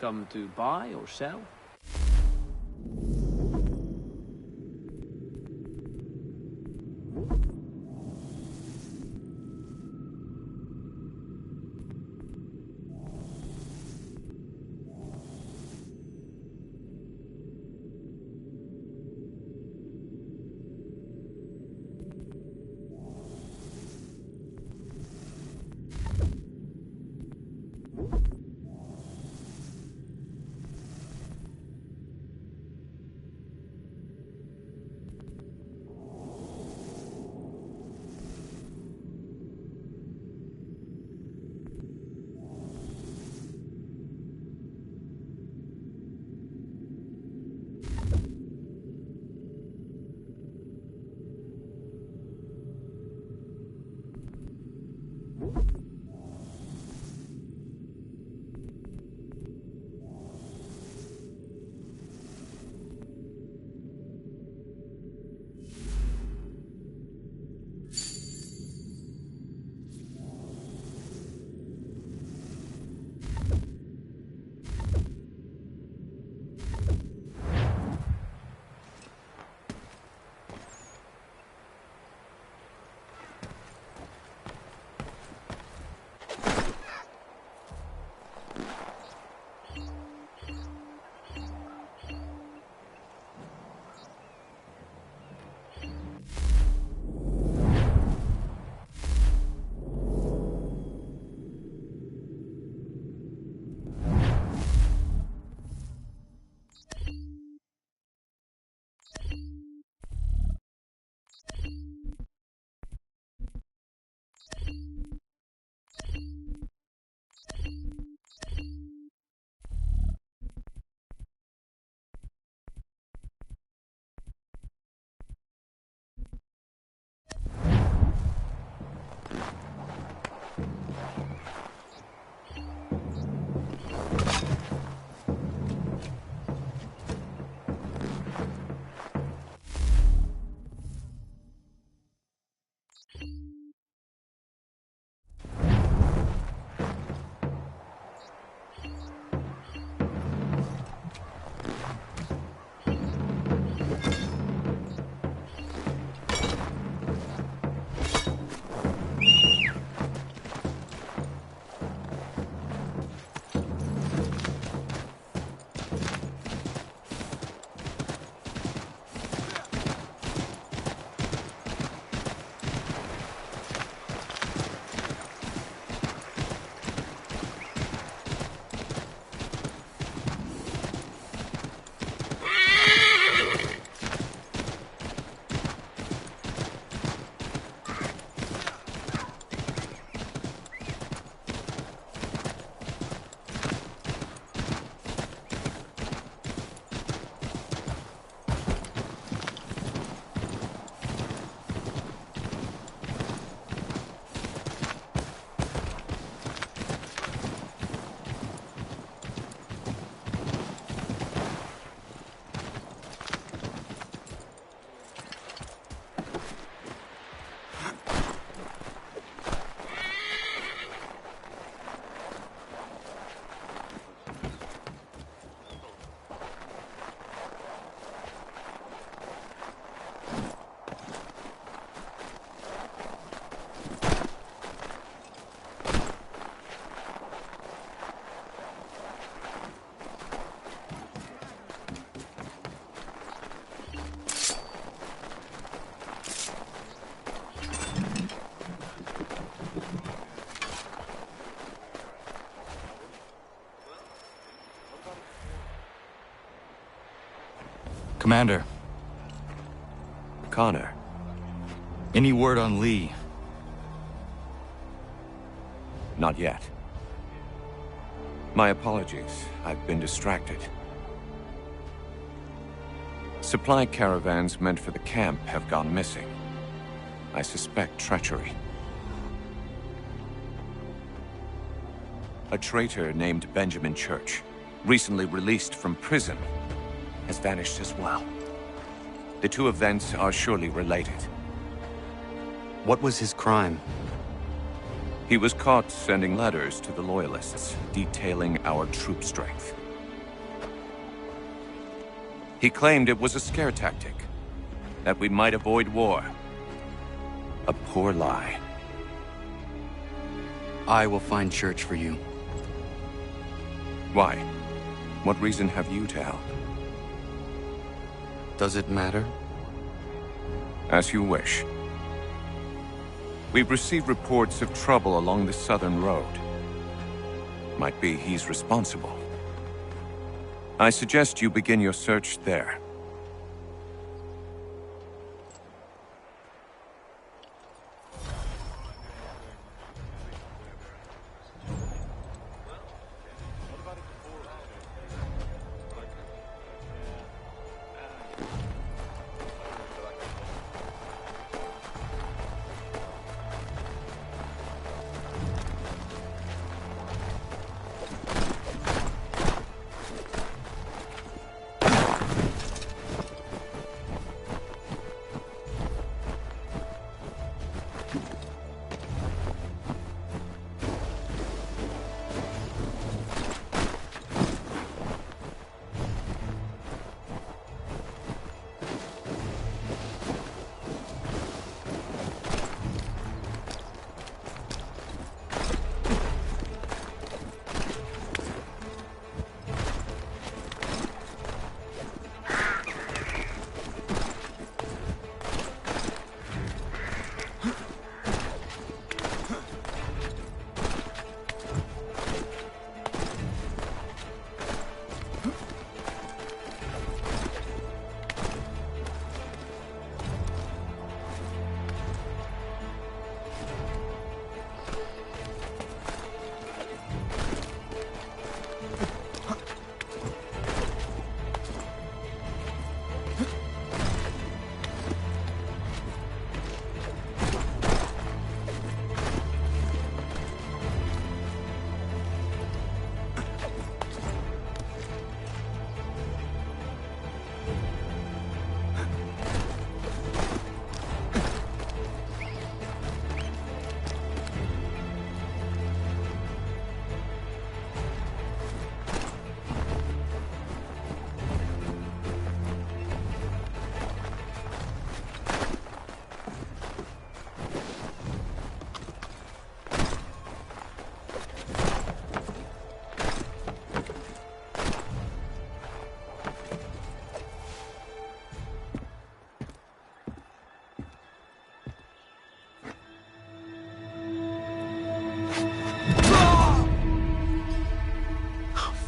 Come to buy or sell? Commander. Connor. Any word on Lee? Not yet. My apologies. I've been distracted. Supply caravans meant for the camp have gone missing. I suspect treachery. A traitor named Benjamin Church, recently released from prison, has vanished as well. The two events are surely related. What was his crime? He was caught sending letters to the Loyalists, detailing our troop strength. He claimed it was a scare tactic, that we might avoid war. A poor lie. I will find Church for you. Why? What reason have you to help? Does it matter? As you wish. We've received reports of trouble along the southern road. Might be he's responsible. I suggest you begin your search there.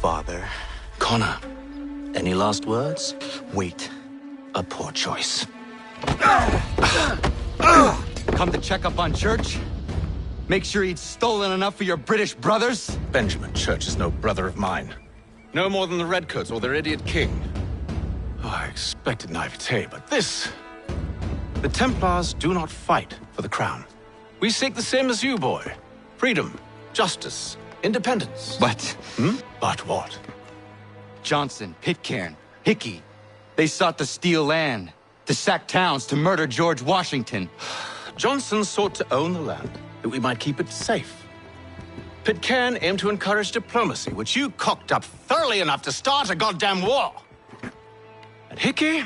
Father. Connor, any last words? Wait. A poor choice. Come to check up on Church? Make sure he'd stolen enough for your British brothers? Benjamin Church is no brother of mine. No more than the Redcoats or their idiot king. Oh, I expected naivete, but this... The Templars do not fight for the crown. We seek the same as you, boy. Freedom, justice, independence. But... But what? Johnson, Pitcairn, Hickey. They sought to steal land, to sack towns, to murder George Washington. Johnson sought to own the land, that we might keep it safe. Pitcairn aimed to encourage diplomacy, which you cocked up thoroughly enough to start a goddamn war. And Hickey?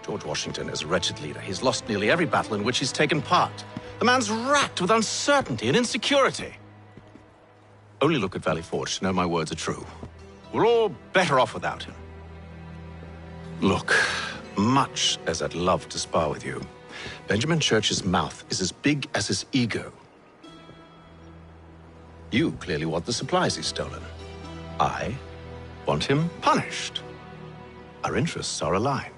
George Washington is a wretched leader. He's lost nearly every battle in which he's taken part. The man's racked with uncertainty and insecurity. Only look at Valley Forge to know my words are true. We're all better off without him. Look, much as I'd love to spar with you, Benjamin Church's mouth is as big as his ego. You clearly want the supplies he's stolen. I want him punished. Our interests are aligned.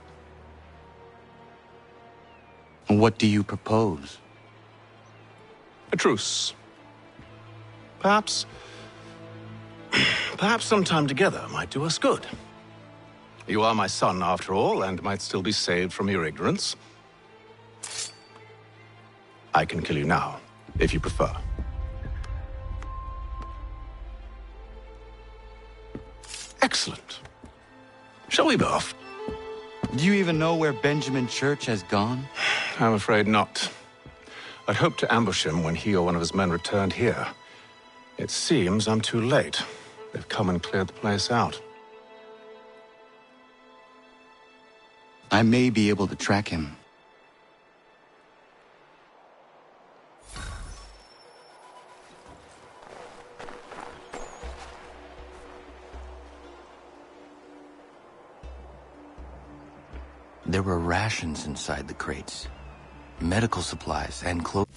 What do you propose? A truce. Perhaps some time together might do us good. You are my son, after all, and might still be saved from your ignorance. I can kill you now, if you prefer. Excellent. Shall we be off? Do you even know where Benjamin Church has gone? I'm afraid not. I'd hoped to ambush him when he or one of his men returned here. It seems I'm too late. They've come and cleared the place out. I may be able to track him. There were rations inside the crates, medical supplies, and clothes.